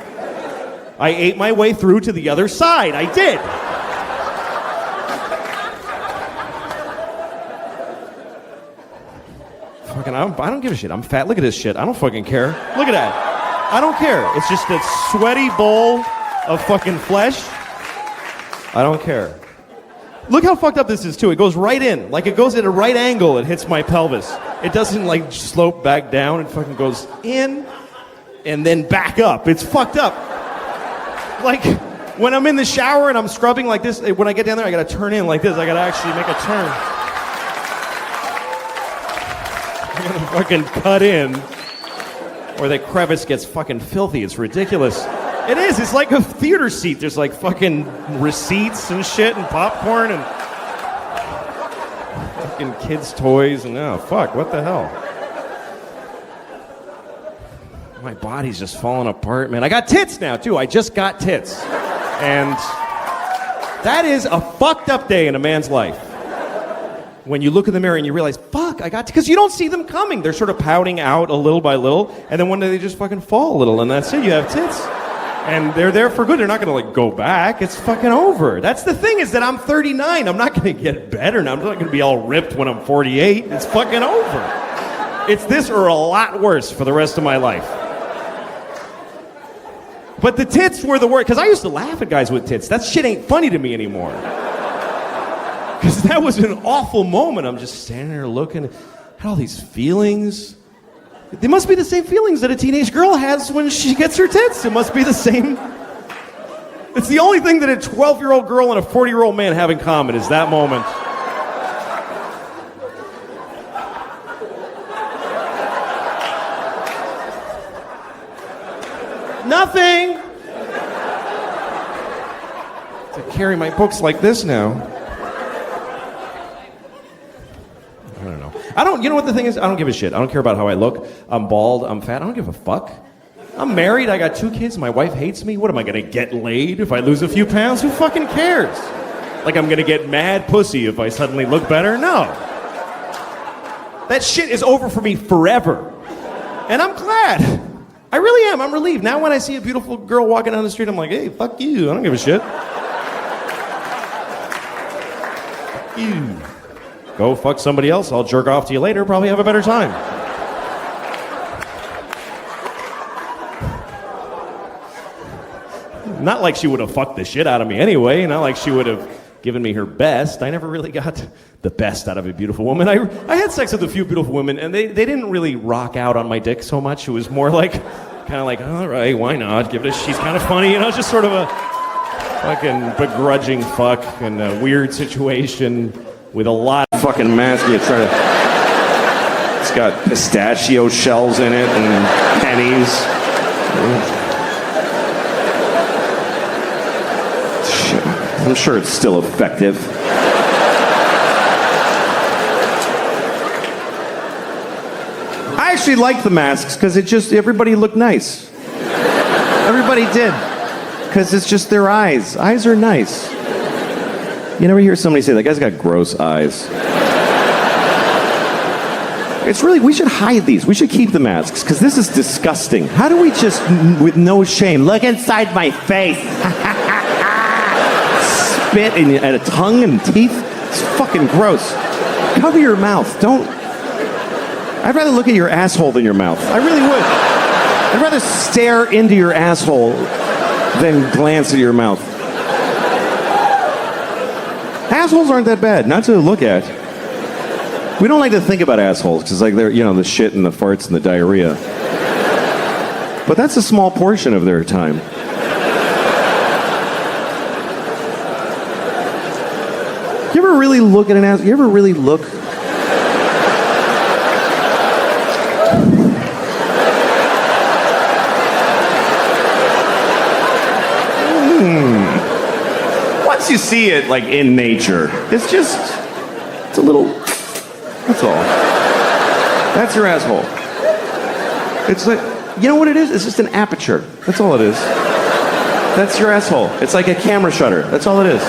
I ate my way through to the other side, I did. I don't give a shit. I'm fat. Look at this shit. I don't fucking care. Look at that. I don't care. It's just a sweaty bowl of fucking flesh. I don't care. Look how fucked up this is, too. It goes right in. Like, it goes at a right angle. It hits my pelvis. It doesn't, like, slope back down. It fucking goes in and then back up. It's fucked up. Like, when I'm in the shower and I'm scrubbing like this, when I get down there, I gotta turn in like this. I gotta actually make a turn. gonna fucking cut in, or that crevice gets fucking filthy. It's ridiculous. It is. It's like a theater seat. There's like fucking receipts and shit and popcorn and fucking kids' toys and fuck, what the hell? My body's just falling apart, man. I got tits now too. I just got tits, and that is a fucked up day in a man's life. When you look in the mirror and you realize, fuck, I got, because you don't see them coming. They're sort of pouting out a little by little, and then one day they just fucking fall a little, and that's it. You have tits. And they're there for good. They're not going to, go back. It's fucking over. That's the thing, is that I'm 39. I'm not going to get better now. I'm not going to be all ripped when I'm 48. It's fucking over. It's this or a lot worse for the rest of my life. But the tits were the worst, because I used to laugh at guys with tits. That shit ain't funny to me anymore. Because that was an awful moment. I'm just standing there looking, had all these feelings. They must be the same feelings that a teenage girl has when she gets her tits. It must be the same. It's the only thing that a 12-year-old girl and a 40-year-old man have in common is that moment. Nothing. To carry my books like this now. I don't know. You know what the thing is? I don't give a shit. I don't care about how I look. I'm bald. I'm fat. I don't give a fuck. I'm married. I got 2 kids. My wife hates me. What am I going to get laid if I lose a few pounds? Who fucking cares? Like I'm going to get mad pussy if I suddenly look better? No. That shit is over for me forever. And I'm glad. I really am. I'm relieved. Now when I see a beautiful girl walking down the street, I'm like, hey, fuck you. I don't give a shit. Fuck you. Go fuck somebody else. I'll jerk off to you later. Probably have a better time. Not like she would have fucked the shit out of me anyway. Not like she would have given me her best. I never really got the best out of a beautiful woman. I had sex with a few beautiful women, and they didn't really rock out on my dick so much. It was more like, kind of like, all right, why not? Give it a, she's kind of funny. Just sort of a fucking begrudging fuck in a weird situation. With a lot of fucking mask, you try to. It's got pistachio shells in it and pennies. I'm sure it's still effective. I actually liked the masks because everybody looked nice. Everybody did. Because it's just their eyes. Eyes are nice. You never hear somebody say, that guy's got gross eyes. It's really, we should hide these. We should keep the masks, because this is disgusting. How do we just, with no shame, look inside my face? Spit and a tongue and teeth? It's fucking gross. Cover your mouth. Don't. I'd rather look at your asshole than your mouth. I really would. I'd rather stare into your asshole than glance at your mouth. Assholes aren't that bad, not to look at. We don't like to think about assholes because, they're, the shit and the farts and the diarrhea. But that's a small portion of their time. You ever really look at an asshole? You ever really look? Once you see it, in nature, it's a little, that's all. That's your asshole. It's like, you know what it is? It's just an aperture. That's all it is. That's your asshole. It's like a camera shutter. That's all it is.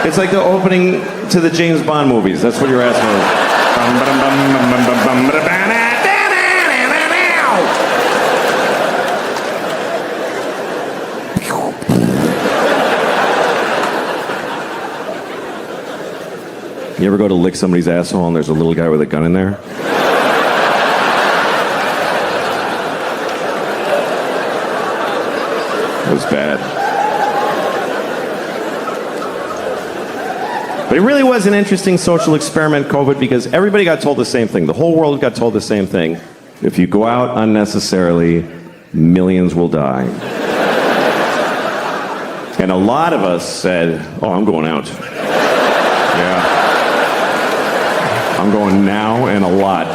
It's like the opening to the James Bond movies. That's what your asshole is. You ever go to lick somebody's asshole and there's a little guy with a gun in there? It was bad. But it really was an interesting social experiment, COVID, because everybody got told the same thing. The whole world got told the same thing. If you go out unnecessarily, millions will die. And a lot of us said, oh, I'm going out. Yeah. I'm going now and a lot.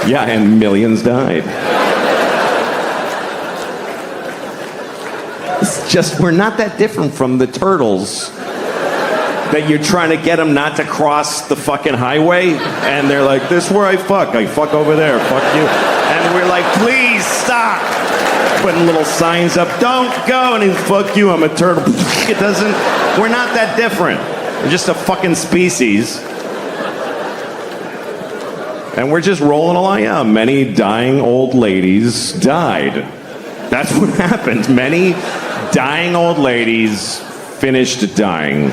Yeah, and millions died. It's just, we're not that different from the turtles that you're trying to get them not to cross the fucking highway, and they're like, this is where I fuck over there, fuck you. And we're like, please stop. Putting little signs up, don't go, and he's, fuck you, I'm a turtle. It doesn't, we're not that different. We're just a fucking species. And we're just rolling along. Yeah, many dying old ladies died. That's what happened. Many dying old ladies finished dying.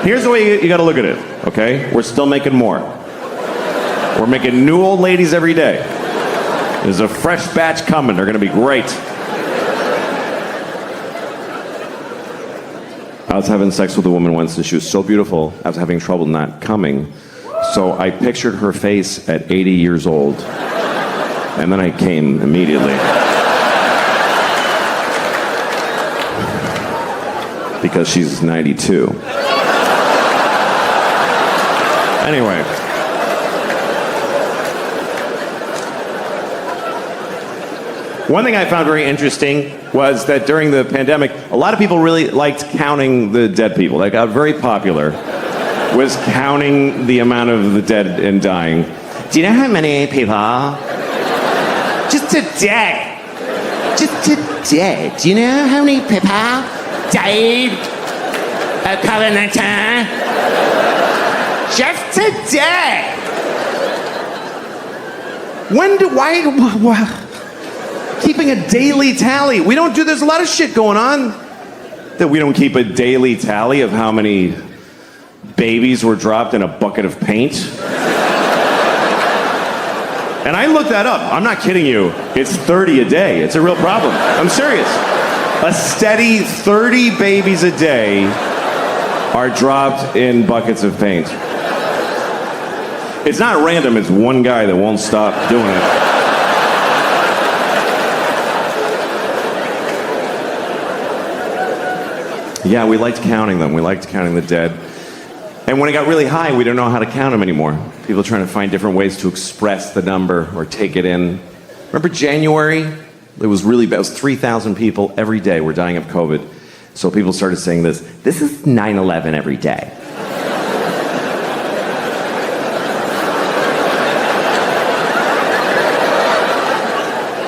Here's the way you gotta look at it, okay? We're still making more. We're making new old ladies every day. There's a fresh batch coming. They're gonna be great. I was having sex with a woman once and she was so beautiful, I was having trouble not coming. So I pictured her face at 80 years old. And then I came immediately. Because she's 92. Anyway. One thing I found very interesting was that during the pandemic, a lot of people really liked counting the dead people. That got very popular, was counting the amount of the dead and dying. Do you know how many people? Just today. Just today. Do you know how many people died of COVID-19? Just today. Why? Keeping a daily tally. We don't do, there's a lot of shit going on that we don't keep a daily tally of how many babies were dropped in a bucket of paint. And I looked that up. I'm not kidding you. It's 30 a day. It's a real problem. I'm serious. A steady 30 babies a day are dropped in buckets of paint. It's not random. It's one guy that won't stop doing it. Yeah, we liked counting them. We liked counting the dead. And when it got really high, we didn't know how to count them anymore. People trying to find different ways to express the number or take it in. Remember January? It was really bad. It was 3,000 people every day were dying of COVID. So people started saying this is 9/11 every day.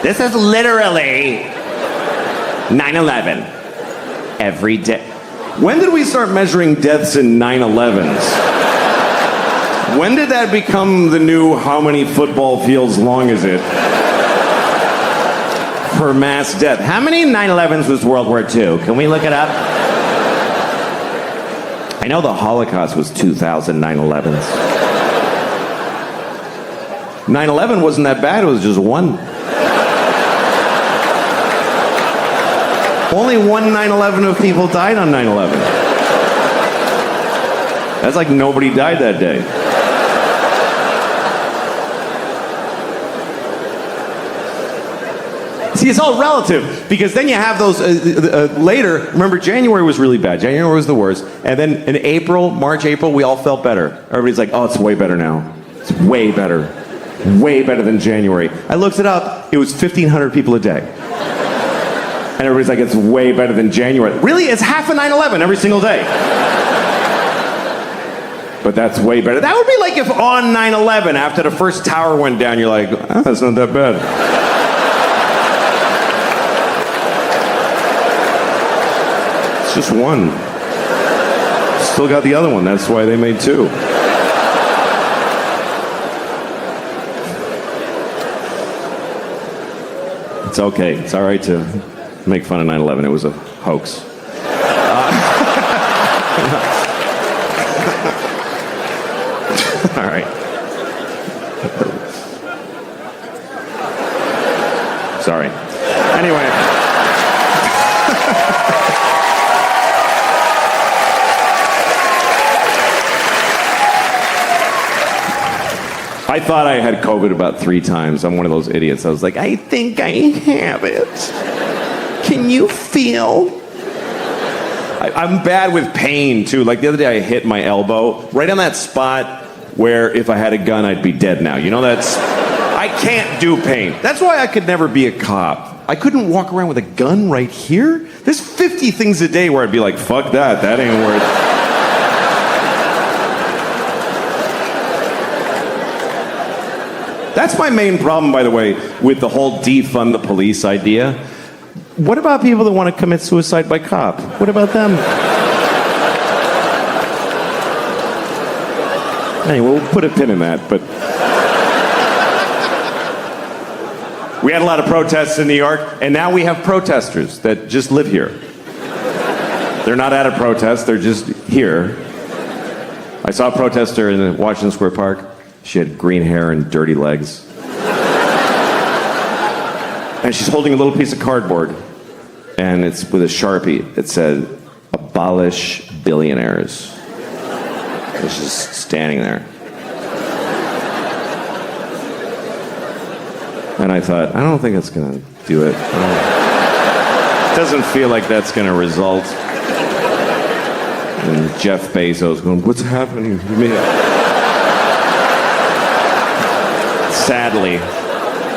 This is literally 9/11. Every day. When did we start measuring deaths in 9/11s? When did that become the new how many football fields long is it? Per mass death. How many 9/11s was World War II? Can we look it up? I know the Holocaust was 2,000 9/11s. 9/11 wasn't that bad, it was just one. Only one 9/11 of people died on 9/11. That's like nobody died that day. See, it's all relative, because then you have those later. Remember, January was really bad. January was the worst. And then in April, March, April, we all felt better. Everybody's like, oh, it's way better now. It's way better. Way better than January. I looked it up. It was 1,500 people a day. And everybody's like, it's way better than January. Really? It's half of 9/11 every single day. But that's way better. That would be like if on 9/11, after the first tower went down, you're like, oh, that's not that bad. It's just one. Still got the other one. That's why they made two. It's okay. It's all right to make fun of 9/11. It was a hoax. All right. Sorry. Anyway. I thought I had COVID about 3 times. I'm one of those idiots. I was like, I think I have it. Can you feel? I'm bad with pain, too. Like, the other day I hit my elbow right on that spot where if I had a gun, I'd be dead now. You know, I can't do pain. That's why I could never be a cop. I couldn't walk around with a gun right here. There's 50 things a day where I'd be like, fuck that ain't worth it. That's my main problem, by the way, with the whole defund the police idea. What about people that want to commit suicide by cop? What about them? Anyway, we'll put a pin in that, but... We had a lot of protests in New York, and now we have protesters that just live here. They're not at a protest, they're just here. I saw a protester in Washington Square Park. She had green hair and dirty legs. And she's holding a little piece of cardboard. And it's with a Sharpie. It said, "Abolish billionaires." And she's standing there. And I thought, I don't think it's going to do it. It doesn't feel like that's going to result. And Jeff Bezos going, "What's happening to me?" Sadly,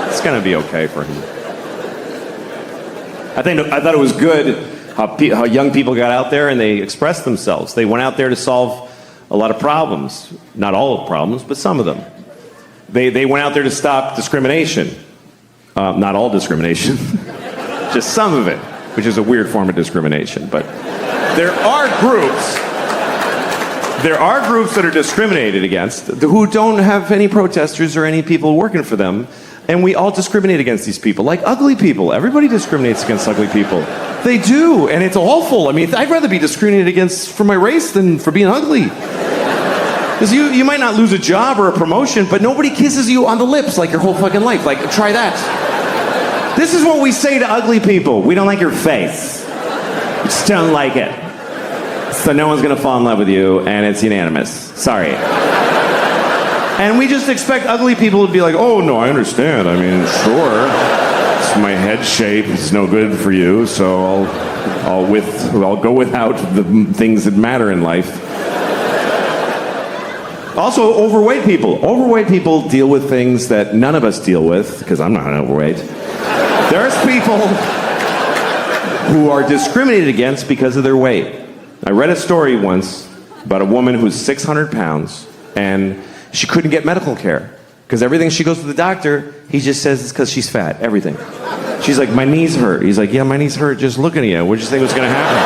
it's going to be okay for him. I thought it was good how young people got out there and they expressed themselves. They went out there to solve a lot of problems. Not all of the problems, but some of them. They went out there to stop discrimination. Not all discrimination, just some of it, which is a weird form of discrimination. But there are groups that are discriminated against who don't have any protesters or any people working for them. And we all discriminate against these people, like ugly people. Everybody discriminates against ugly people. They do, and it's awful. I mean, I'd rather be discriminated against for my race than for being ugly. Because you might not lose a job or a promotion, but nobody kisses you on the lips like your whole fucking life. Like, try that. This is what we say to ugly people. We don't like your face. We just don't like it. So no one's gonna fall in love with you, and it's unanimous. Sorry. And we just expect ugly people to be like, "Oh, no, I understand. I mean, sure. It's my head shape. It's no good for you, so I'll go without the things that matter in life." Also, overweight people. Overweight people deal with things that none of us deal with, because I'm not overweight. There's people who are discriminated against because of their weight. I read a story once about a woman who's 600 pounds, and she couldn't get medical care. Because everything she goes to the doctor, he just says it's because she's fat. Everything. She's like, "My knees hurt." He's like, "Yeah, my knees hurt just looking at you. What did you think was going to happen?"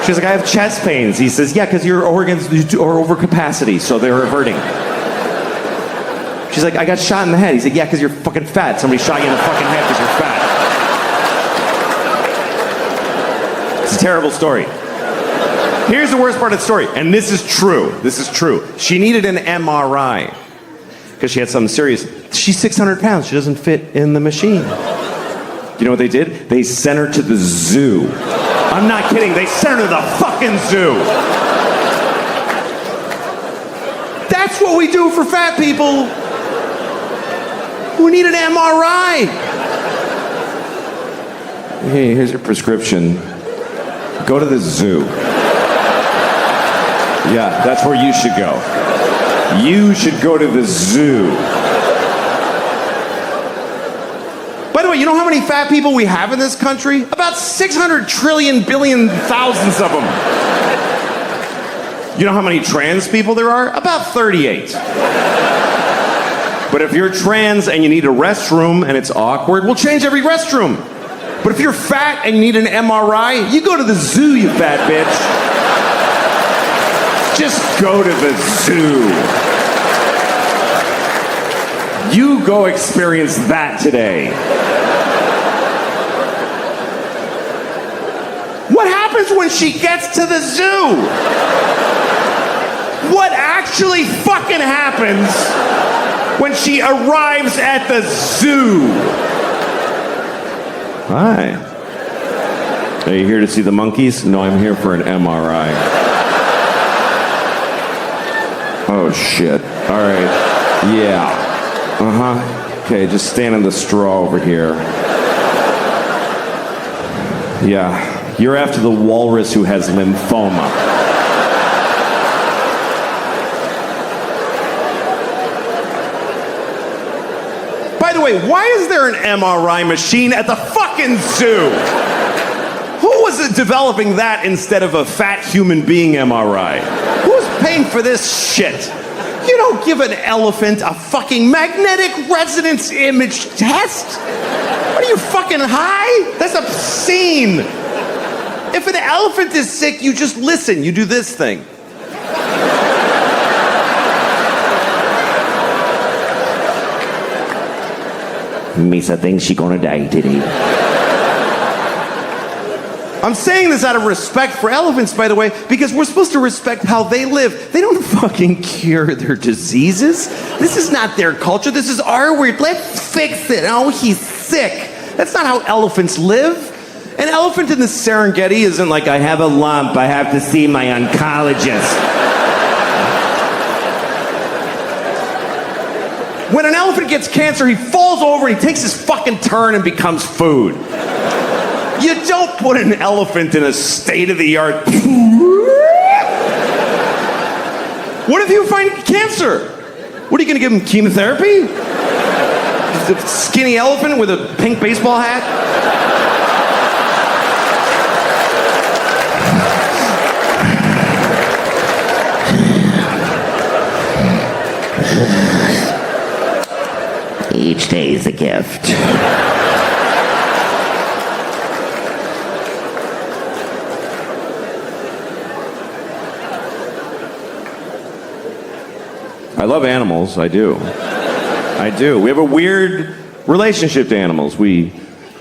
She's like, "I have chest pains." He says, "Yeah, because your organs are over capacity, so they're hurting." She's like, "I got shot in the head." He's like, "Yeah, because you're fucking fat. Somebody shot you in the fucking head because you're fat." It's a terrible story. Here's the worst part of the story, and this is true. This is true. She needed an MRI because she had something serious. She's 600 pounds. She doesn't fit in the machine. You know what they did? They sent her to the zoo. I'm not kidding. They sent her to the fucking zoo. That's what we do for fat people who need an MRI. Hey, here's your prescription. Go to the zoo. Yeah, that's where you should go. You should go to the zoo. By the way, you know how many fat people we have in this country? About 600 trillion billion thousands of them. You know how many trans people there are? About 38. But if you're trans and you need a restroom and it's awkward, we'll change every restroom. But if you're fat and you need an MRI, you go to the zoo, you fat bitch. Just go to the zoo. You go experience that today. What happens when she gets to the zoo? What actually fucking happens when she arrives at the zoo? Hi. Are you here to see the monkeys? No, I'm here for an MRI. Oh, shit. All right. Yeah. Uh-huh. Okay, just stand in the straw over here. Yeah. You're after the walrus who has lymphoma. By the way, why is there an MRI machine at the fucking zoo? Who was developing that instead of a fat human being MRI? Who's paying for this shit? You don't give an elephant a fucking magnetic resonance image test. What are you, fucking high? That's obscene. If an elephant is sick, you just listen. You do this thing. Misa thinks she's gonna die today. I'm saying this out of respect for elephants, by the way, because we're supposed to respect how they live. They don't fucking cure their diseases. This is not their culture. This is our weird. Let's fix it. Oh, he's sick. That's not how elephants live. An elephant in the Serengeti isn't like, I have a lump, I have to see my oncologist. When an elephant gets cancer, he falls over and he takes his fucking turn and becomes food. You don't put an elephant in a state-of-the-art... What if you find cancer? What, are you gonna give him chemotherapy? Just a skinny elephant with a pink baseball hat? Each day is a gift. I love animals, I do. I do. We have a weird relationship to animals. We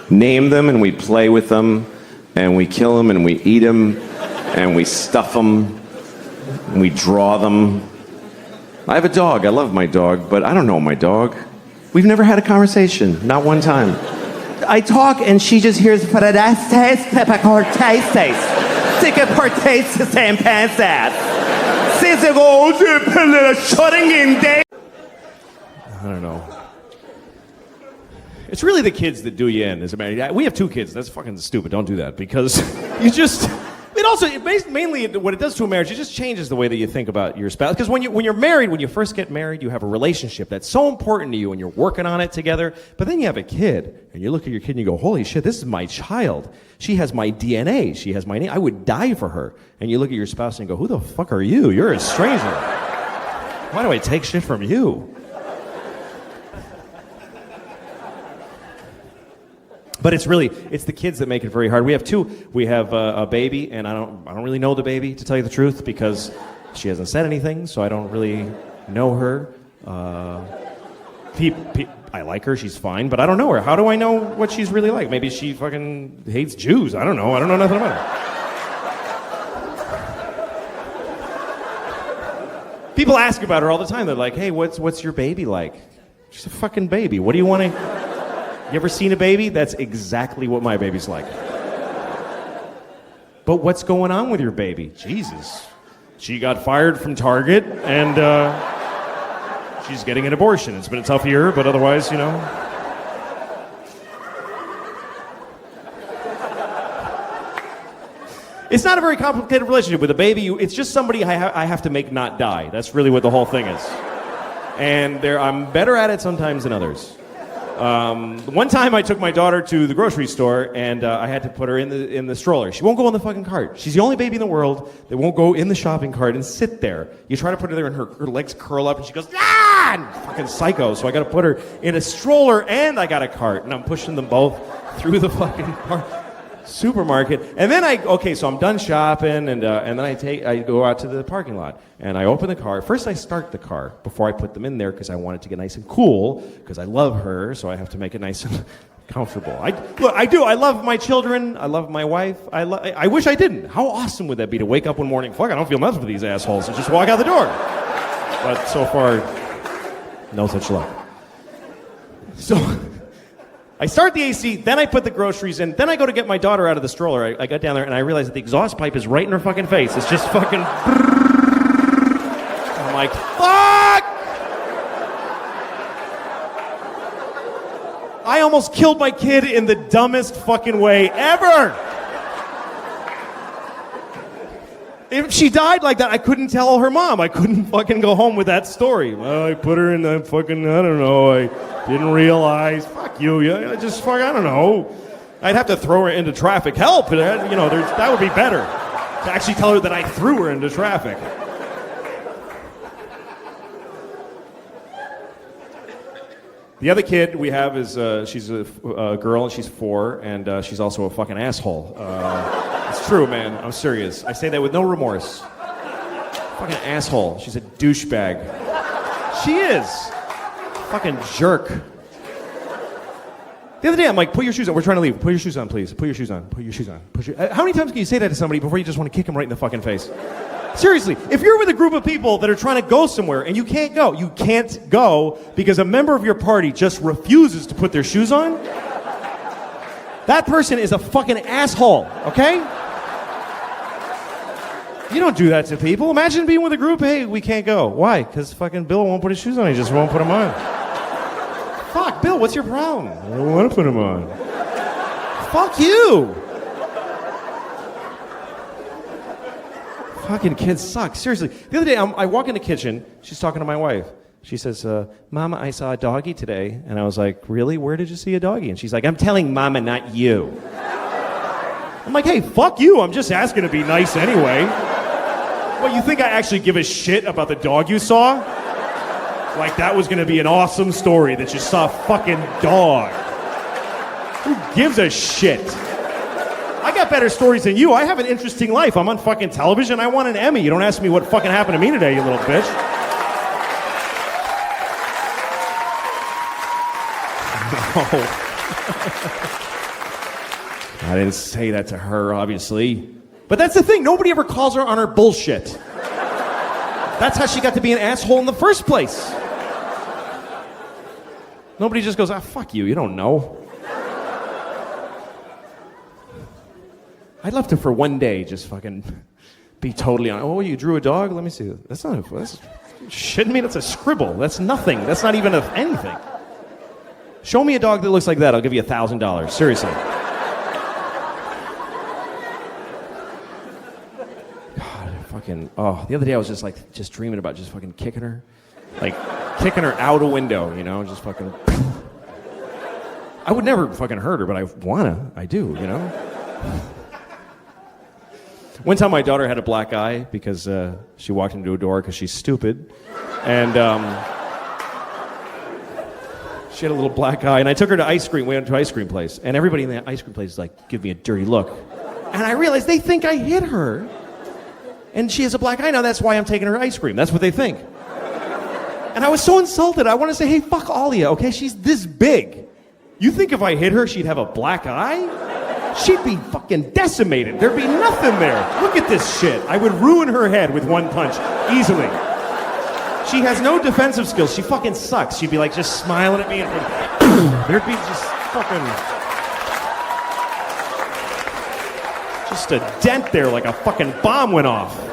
name them and we play with them, and we kill them and we eat them, and we stuff them, and we draw them. I have a dog. I love my dog, but I don't know my dog. We've never had a conversation, not one time. I talk and she just hears I don't know. It's really the kids that do you in, as a matter. We have 2 kids. That's fucking stupid. Don't do that, because you just... mainly what it does to a marriage, it just changes the way that you think about your spouse. Because when you're married, when you first get married, you have a relationship that's so important to you and you're working on it together. But then you have a kid and you look at your kid and you go, holy shit, this is my child. She has my DNA. She has my name. I would die for her. And you look at your spouse and you go, who the fuck are you? You're a stranger. Why do I take shit from you? But it's the kids that make it very hard. We have 2. We have a baby, and I don't really know the baby, to tell you the truth, because she hasn't said anything, so I don't really know her. I like her, she's fine, but I don't know her. How do I know what she's really like? Maybe she fucking hates Jews. I don't know nothing about her. People ask about her all the time. They're like, hey, what's your baby like? She's a fucking baby. What do you want to... You ever seen a baby? That's exactly what my baby's like. But what's going on with your baby? Jesus. She got fired from Target, and she's getting an abortion. It's been a tough year, but otherwise, you know. It's not a very complicated relationship with a baby. It's just somebody I have to make not die. That's really what the whole thing is. And I'm better at it sometimes than others. One time I took my daughter to the grocery store, and I had to put her in the stroller. She won't go in the fucking cart. She's the only baby in the world that won't go in the shopping cart and sit there. You try to put her there and her legs curl up and she goes, ah! And fucking psycho. So I got to put her in a stroller and I got a cart, and I'm pushing them both through the fucking supermarket. And then so I'm done shopping, and then I go out to the parking lot and I open the car. First I start the car before I put them in there, because I want it to get nice and cool, because I love her, so I have to make it nice and comfortable. I do. I love my children. I love my wife. I wish I didn't. How awesome would that be to wake up one morning, fuck, I don't feel nothing for these assholes, and just walk out the door. But so far, no such luck. So I start the AC, then I put the groceries in, then I go to get my daughter out of the stroller. I got down there and I realized that the exhaust pipe is right in her fucking face. It's just fucking... I'm like, fuck! I almost killed my kid in the dumbest fucking way ever! If she died like that, I couldn't tell her mom. I couldn't fucking go home with that story. Well, I put her in the fucking, I don't know, I didn't realize. Fuck you. I just, I don't know. I'd have to throw her into traffic. Help! That would be better. To actually tell her that I threw her into traffic. The other kid we have is, she's a girl and she's 4, and she's also a fucking asshole. It's true, man. I'm serious. I say that with no remorse. Fucking asshole. She's a douchebag. She is. Fucking jerk. The other day, I'm like, put your shoes on. We're trying to leave. Put your shoes on, please. Put your shoes on. Put your shoes on. How many times can you say that to somebody before you just want to kick them right in the fucking face? Seriously, if you're with a group of people that are trying to go somewhere and you can't go because a member of your party just refuses to put their shoes on, that person is a fucking asshole, okay? You don't do that to people. Imagine being with a group, hey, we can't go. Why? Because fucking Bill won't put his shoes on, he just won't put them on. Fuck, Bill, what's your problem? I don't want to put them on. Fuck you! Fucking kids suck. Seriously. The other day, I walk in the kitchen. She's talking to my wife. She says, Mama, I saw a doggy today. And I was like, really? Where did you see a doggy? And she's like, I'm telling Mama, not you. I'm like, hey, fuck you. I'm just asking to be nice anyway. What, you think I actually give a shit about the dog you saw? Like that was going to be an awesome story that you saw a fucking dog. Who gives a shit? I got better stories than you. I have an interesting life. I'm on fucking television. I won an Emmy. You don't ask me what fucking happened to me today, you little bitch. No. I didn't say that to her, obviously. But that's the thing. Nobody ever calls her on her bullshit. That's how she got to be an asshole in the first place. Nobody just goes, fuck you. You don't know. I'd love to, for one day, just fucking be totally on. Oh, you drew a dog? Let me see. That's shitting me. That's a scribble. That's nothing. That's not even anything. Show me a dog that looks like that. I'll give you $1,000. Seriously. God, fucking. Oh, the other day I was just dreaming about just fucking kicking her, like kicking her out a window. Just fucking. I would never fucking hurt her, but I do. One time my daughter had a black eye because she walked into a door because she's stupid. And she had a little black eye. And I took her to ice cream. We went to an ice cream place. And everybody in the ice cream place is like, give me a dirty look. And I realized they think I hit her. And she has a black eye now. That's why I'm taking her ice cream. That's what they think. And I was so insulted. I want to say, hey, fuck all of you, okay? She's this big. You think if I hit her, she'd have a black eye? She'd be fucking decimated. There'd be nothing there. Look at this shit. I would ruin her head with one punch, easily. She has no defensive skills. She fucking sucks. She'd be like just smiling at me and there'd be just fucking... just a dent there like a fucking bomb went off.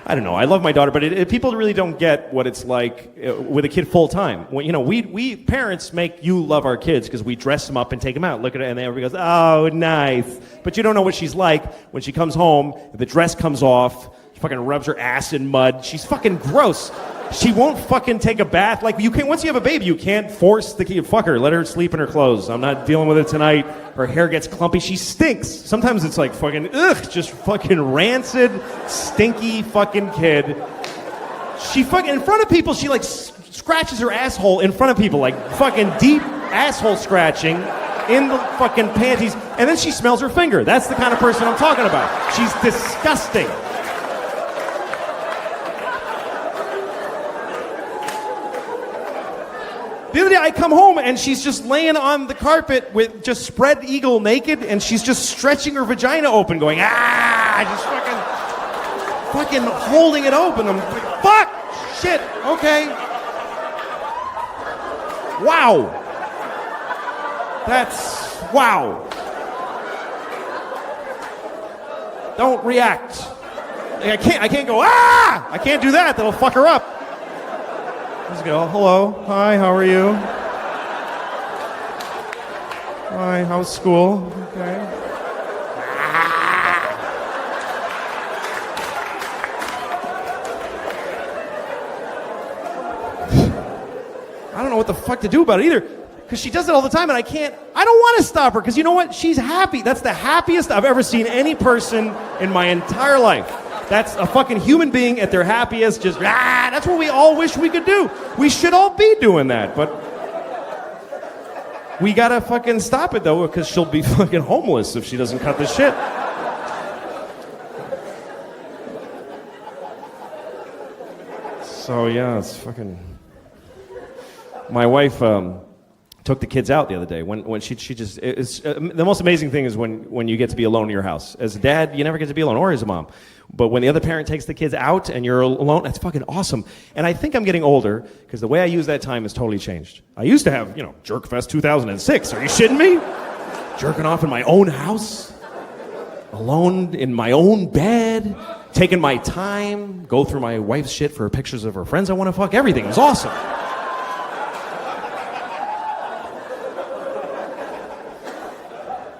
I don't know. I love my daughter, but people really don't get what it's like with a kid full time. We parents make you love our kids because we dress them up and take them out. Look at it, and everybody goes, "Oh, nice." But you don't know what she's like when she comes home. The dress comes off. She fucking rubs her ass in mud. She's fucking gross. She won't fucking take a bath. Like you can't. Once you have a baby, you can't force the kid. Fuck her. Let her sleep in her clothes. I'm not dealing with it tonight. Her hair gets clumpy. She stinks. Sometimes it's like fucking just fucking rancid, stinky fucking kid. She fucking in front of people. She like scratches her asshole in front of people, like fucking deep asshole scratching in the fucking panties, and then she smells her finger. That's the kind of person I'm talking about. She's disgusting. The other day I come home and she's just laying on the carpet with just spread eagle naked and she's just stretching her vagina open going, just fucking holding it open. I'm like, fuck, shit, okay. Wow. That's, wow. Don't react. I can't go, I can't do that, that'll fuck her up. Just go, hello, hi, how are you? Hi, how's school? Okay. I don't know what the fuck to do about it either. Because she does it all the time and I don't want to stop her because you know what? She's happy. That's the happiest I've ever seen any person in my entire life. That's a fucking human being at their happiest, just, that's what we all wish we could do. We should all be doing that, but we gotta fucking stop it though because she'll be fucking homeless if she doesn't cut this shit. So yeah, it's fucking... My wife took the kids out the other day. When she just... It's, the most amazing thing is when you get to be alone in your house. As a dad, you never get to be alone, or as a mom. But when the other parent takes the kids out and you're alone, that's fucking awesome. And I think I'm getting older because the way I use that time has totally changed. I used to have, Jerkfest 2006. Are you shitting me? Jerking off in my own house, alone in my own bed, taking my time, go through my wife's shit for pictures of her friends I want to fuck. Everything was awesome.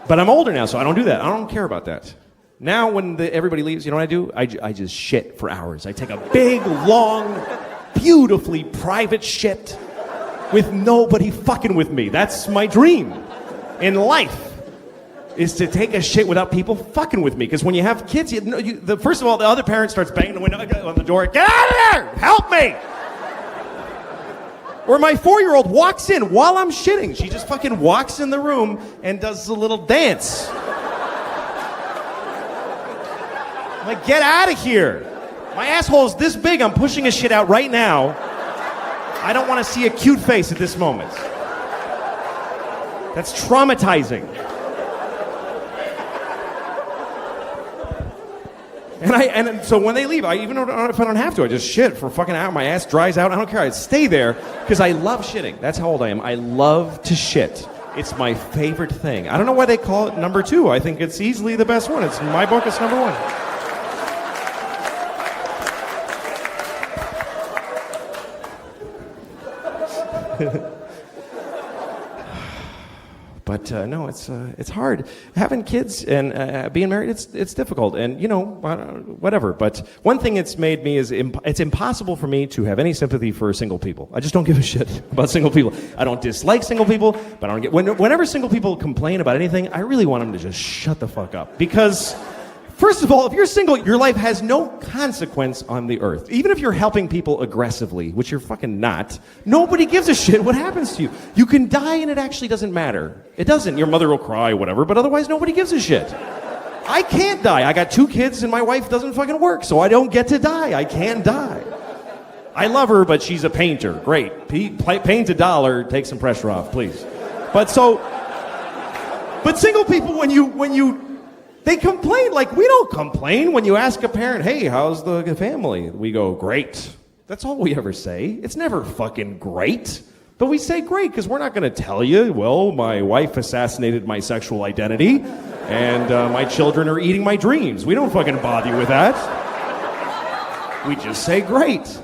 But I'm older now, so I don't do that. I don't care about that. Now, when everybody leaves, you know what I do? I just shit for hours. I take a big, long, beautifully private shit with nobody fucking with me. That's my dream in life, is to take a shit without people fucking with me. Because when you have kids, first of all, the other parent starts banging the window on the door. Get out of there! Help me! Or my 4-year-old walks in while I'm shitting. She just fucking walks in the room and does a little dance. I'm like, get out of here. My asshole's this big, I'm pushing his shit out right now. I don't want to see a cute face at this moment. That's traumatizing. And so when they leave, even if I don't have to, I just shit for a fucking hour. My ass dries out. I don't care. I stay there because I love shitting. That's how old I am. I love to shit. It's my favorite thing. I don't know why they call it number 2. I think it's easily the best one. It's in my book. It's number 1. But no, it's hard. Having kids and being married, it's difficult. And, whatever. But one thing it's made me is it's impossible for me to have any sympathy for single people. I just don't give a shit about single people. I don't dislike single people, but I don't get... Whenever single people complain about anything, I really want them to just shut the fuck up. Because... First of all, if you're single, your life has no consequence on the earth. Even if you're helping people aggressively, which you're fucking not, nobody gives a shit what happens to you. You can die and it actually doesn't matter. It doesn't. Your mother will cry, whatever, but otherwise nobody gives a shit. I can't die. I got 2 kids and my wife doesn't fucking work, so I don't get to die. I can't die. I love her, but she's a painter. Great. Paint $1, take some pressure off, please. But single people, when you they complain like we don't complain. When you ask a parent, hey, how's the family? We go, great. That's all we ever say. It's never fucking great. But we say great because we're not going to tell you, well, my wife assassinated my sexual identity and my children are eating my dreams. We don't fucking bother you with that. We just say great.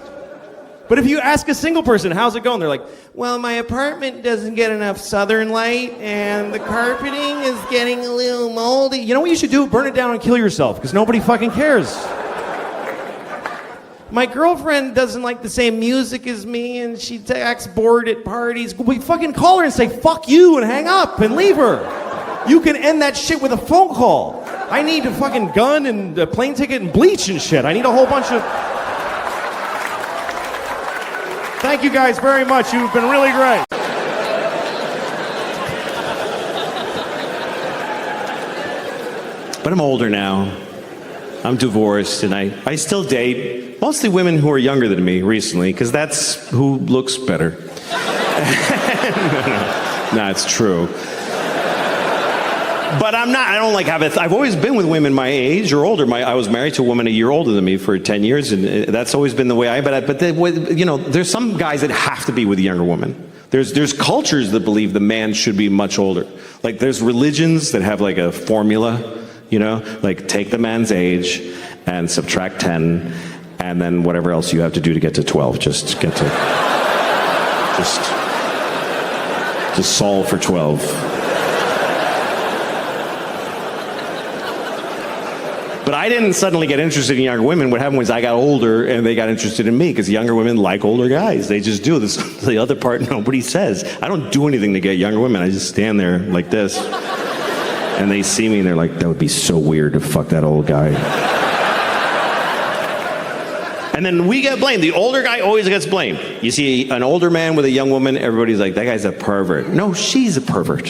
But if you ask a single person, how's it going? They're like, well, my apartment doesn't get enough southern light, and the carpeting is getting a little moldy. You know what you should do? Burn it down and kill yourself, because nobody fucking cares. My girlfriend doesn't like the same music as me, and she acts bored at parties. We fucking call her and say, fuck you, and hang up, and leave her. You can end that shit with a phone call. I need a fucking gun and a plane ticket and bleach and shit. I need a whole bunch of... Thank you guys very much. You've been really great. But I'm older now. I'm divorced, and I still date mostly women who are younger than me recently, because that's who looks better. No, it's true. But I don't like have it. I've always been with women my age or older. I was married to a woman a year older than me for 10 years, and that's always been the way there's some guys that have to be with a younger woman. There's cultures that believe the man should be much older. Like there's religions that have like a formula, like take the man's age and subtract 10, and then whatever else you have to do to get to 12, just solve for 12. But I didn't suddenly get interested in younger women. What happened was I got older and they got interested in me because younger women like older guys. They just do. This the other part nobody says. I don't do anything to get younger women. I just stand there like this. And they see me and they're like, that would be so weird to fuck that old guy. And then we get blamed. The older guy always gets blamed. You see an older man with a young woman, everybody's like, that guy's a pervert. No, she's a pervert.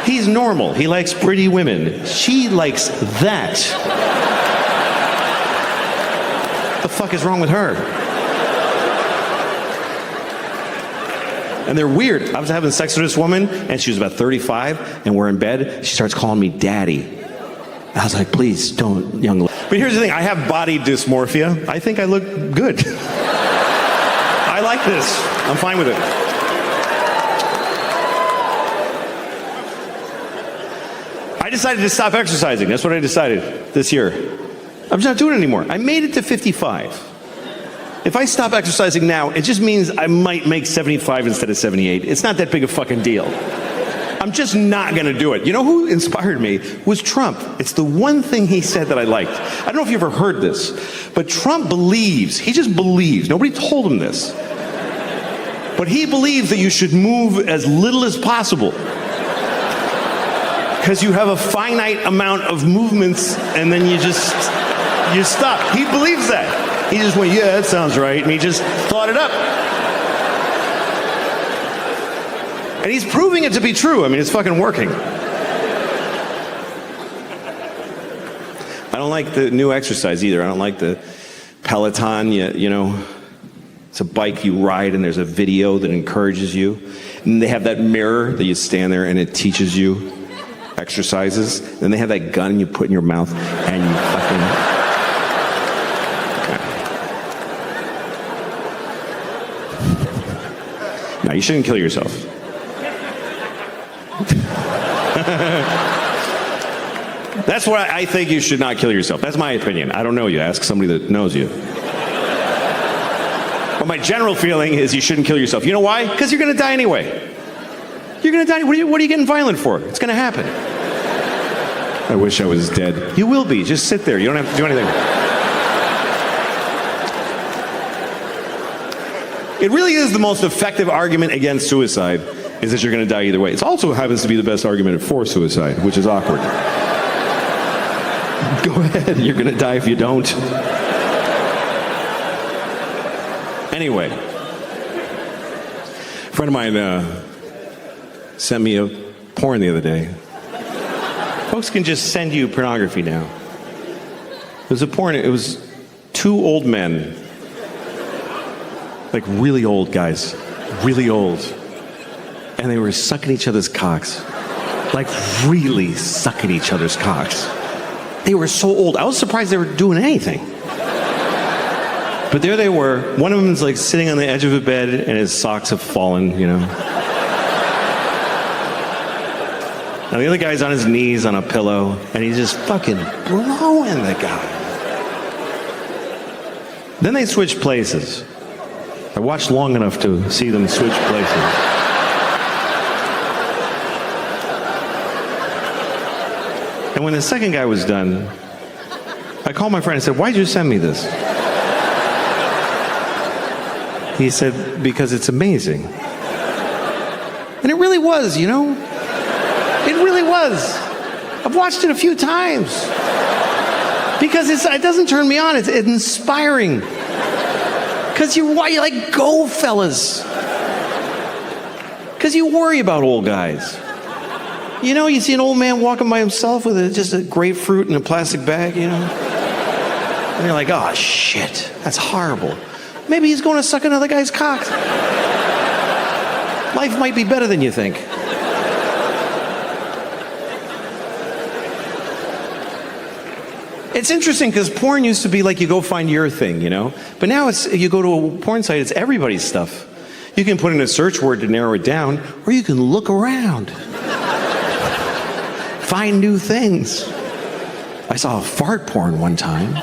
He's normal. He likes pretty women. She likes that. What the fuck is wrong with her? And they're weird. I was having sex with this woman, and she was about 35, and we're in bed. She starts calling me daddy. I was like, please don't, young lady. But here's the thing, I have body dysmorphia. I think I look good. I like this. I'm fine with it. I decided to stop exercising. That's what I decided this year. I'm just not doing it anymore. I made it to 55. If I stop exercising now, it just means I might make 75 instead of 78. It's not that big a fucking deal. I'm just not gonna do it. You know who inspired me? Was Trump. It's the one thing he said that I liked. I don't know if you ever heard this, but Trump believes, he just believes, nobody told him this, but he believes that you should move as little as possible. Because you have a finite amount of movements and then you stop. He believes that. He just went, yeah, that sounds right, and he just thought it up. And he's proving it to be true. I mean, it's fucking working. I don't like the new exercise either. I don't like the Peloton, you know. It's a bike you ride and there's a video that encourages you. And they have that mirror that you stand there and it teaches you exercises. Then they have that gun you put in your mouth and you fucking... No, you shouldn't kill yourself. That's why I think you should not kill yourself. That's my opinion. I don't know you. Ask somebody that knows you. But my general feeling is you shouldn't kill yourself. You know why? Because you're going to die anyway. You're going to die. What are you getting violent for? It's going to happen. I wish I was dead. You will be. Just sit there. You don't have to do anything. It really is the most effective argument against suicide, is that you're going to die either way. It also happens to be the best argument for suicide, which is awkward. Go ahead, you're going to die if you don't. Anyway, a friend of mine sent me a porn the other day. Folks can just send you pornography now. It was a porn, it was two old men. Like really old guys, really old. And they were sucking each other's cocks. Like really sucking each other's cocks. They were so old, I was surprised they were doing anything. But there they were, one of them's like sitting on the edge of a bed and his socks have fallen, you know. And the other guy's on his knees on a pillow and he's just fucking blowing the guy. Then they switched places. I watched long enough to see them switch places. And when the second guy was done, I called my friend and said, why'd you send me this? He said, because it's amazing. And it really was, you know? It really was. I've watched it a few times. Because it doesn't turn me on, it's inspiring. Because you're like, go fellas. Because you worry about old guys. You know, you see an old man walking by himself with just a grapefruit in a plastic bag, you know? And you're like, oh shit, that's horrible. Maybe he's going to suck another guy's cock. Life might be better than you think. It's interesting because porn used to be like you go find your thing, you know? But now it's you go to a porn site, it's everybody's stuff. You can put in a search word to narrow it down, or you can look around. Find new things. I saw a fart porn one time.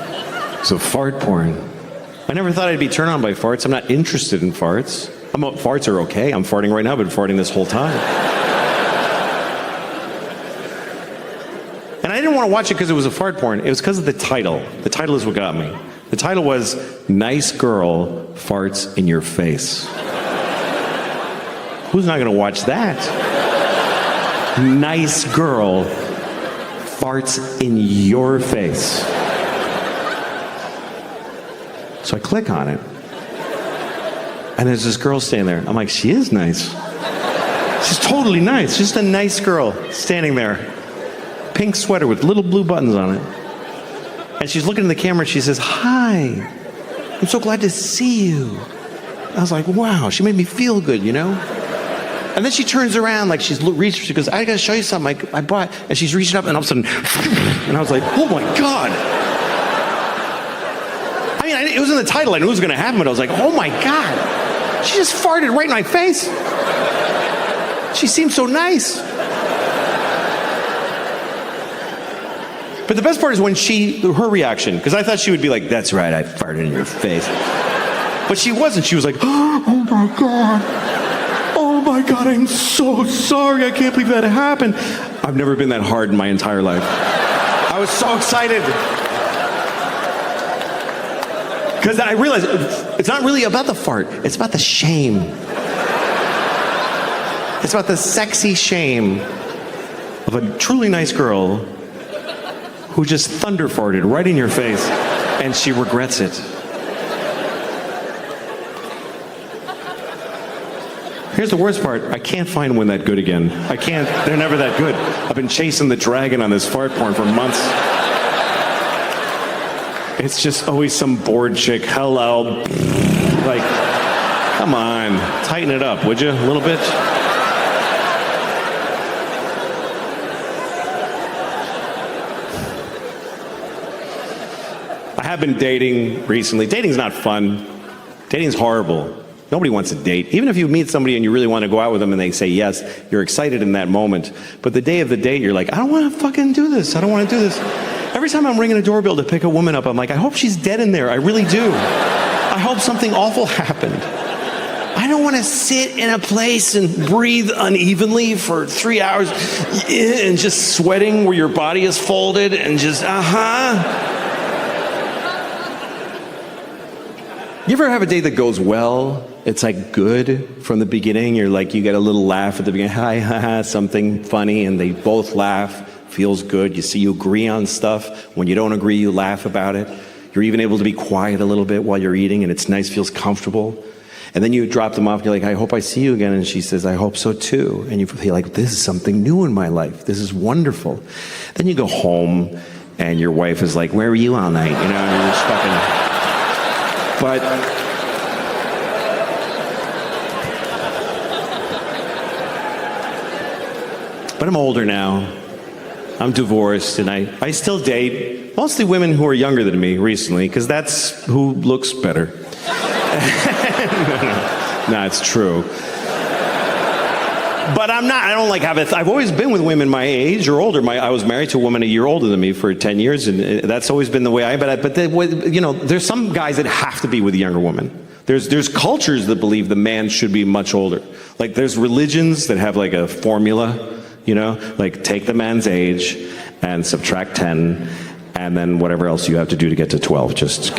So fart porn. I never thought I'd be turned on by farts. I'm not interested in farts. Farts are okay. I'm farting right now. I've been farting this whole time. And I didn't want want to watch it because it was a fart porn. It was because of the title. The title is what got me. The title was Nice Girl Farts in Your Face. Who's not going to watch that? Nice girl farts in your face. So I click on it. And there's this girl standing there. I'm like, she is nice. She's totally nice. Just a nice girl standing there. Pink sweater with little blue buttons on it. And she's looking in the camera and she says, "Hi, I'm so glad to see you." I was like, wow, she made me feel good, you know? And then she turns around like she's reached, she goes, "I gotta show you something I bought." And she's reaching up and all of a sudden, and I was like, oh my God. I mean, it was in the title, I knew it was gonna happen, but I was like, oh my God. She just farted right in my face. She seemed so nice. But the best part is when her reaction, because I thought she would be like, "That's right, I farted in your face." But she wasn't. She was like, "Oh my God. Oh my God, I'm so sorry. I can't believe that happened." I've never been that hard in my entire life. I was so excited. Because I realized it's not really about the fart. It's about the shame. It's about the sexy shame of a truly nice girl who just thunder farted right in your face, and she regrets it. Here's the worst part. I can't find one that good again. I can't. They're never that good. I've been chasing the dragon on this fart porn for months. It's just always some bored chick. Hello. Like, come on. Tighten it up, would you? A little bit? I have been dating recently. Dating's not fun. Dating's horrible. Nobody wants to date. Even if you meet somebody and you really want to go out with them and they say yes, you're excited in that moment. But the day of the date, you're like, I don't want to fucking do this. I don't want to do this. Every time I'm ringing a doorbell to pick a woman up, I'm like, I hope she's dead in there. I really do. I hope something awful happened. I don't want to sit in a place and breathe unevenly for 3 hours and just sweating where your body is folded and just, You ever have a date that goes well? It's like good from the beginning. You're like, you get a little laugh at the beginning. Hi, haha, something funny. And they both laugh. Feels good. You agree on stuff. When you don't agree, you laugh about it. You're even able to be quiet a little bit while you're eating, and it's nice, feels comfortable. And then you drop them off, and you're like, I hope I see you again. And she says, I hope so too. And you feel like, this is something new in my life. This is wonderful. Then you go home, and your wife is like, where were you all night? You know, and you're just fucking... But I'm older now. I'm divorced, and I still date mostly women who are younger than me recently, because that's who looks better. No, it's true. But I don't like have it. I've always been with women my age or older. I was married to a woman a year older than me for 10 years, and that's always been the way there's some guys that have to be with a younger woman. There's cultures that believe the man should be much older. Like there's religions that have like a formula, like take the man's age and subtract 10, and then whatever else you have to do to get to 12, just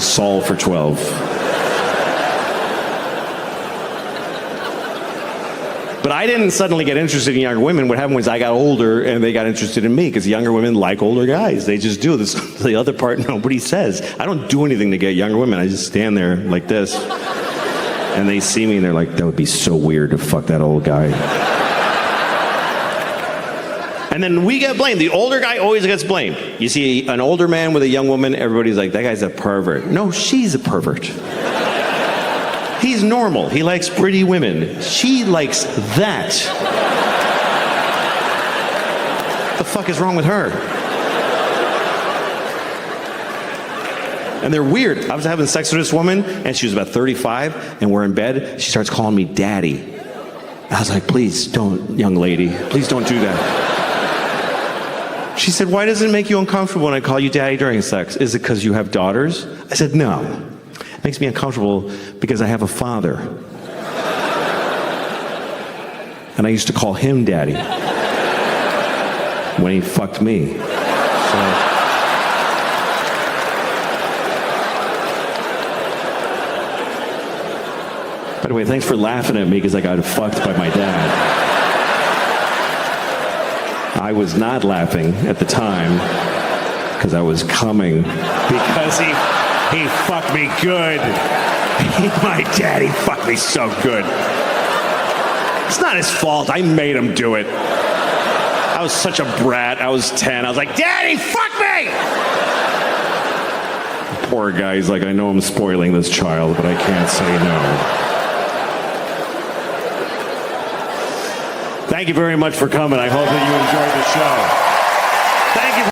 solve for 12. But I didn't suddenly get interested in younger women. What happened was I got older and they got interested in me, because younger women like older guys. They just do this. The other part nobody says. I don't do anything to get younger women. I just stand there like this. And they see me and they're like, that would be so weird to fuck that old guy. And then we get blamed. The older guy always gets blamed. You see an older man with a young woman, everybody's like, that guy's a pervert. No, she's a pervert. He's normal. He likes pretty women. She likes that. The fuck is wrong with her? And they're weird. I was having sex with this woman, and she was about 35, and we're in bed. She starts calling me daddy. I was like, please don't, young lady. Please don't do that. She said, why does it make you uncomfortable when I call you daddy during sex? Is it because you have daughters? I said, no. It makes me uncomfortable because I have a father. And I used to call him daddy when he fucked me. So, by the way, thanks for laughing at me because I got fucked by my dad. I was not laughing at the time because I was coming because he fucked me good. My daddy fucked me so good. It's not his fault. I made him do it. I was such a brat. I was 10. I was like, Daddy, fuck me! Poor guy. He's like, I know I'm spoiling this child, but I can't say no. Thank you very much for coming. I hope that you enjoyed the show. Thank you.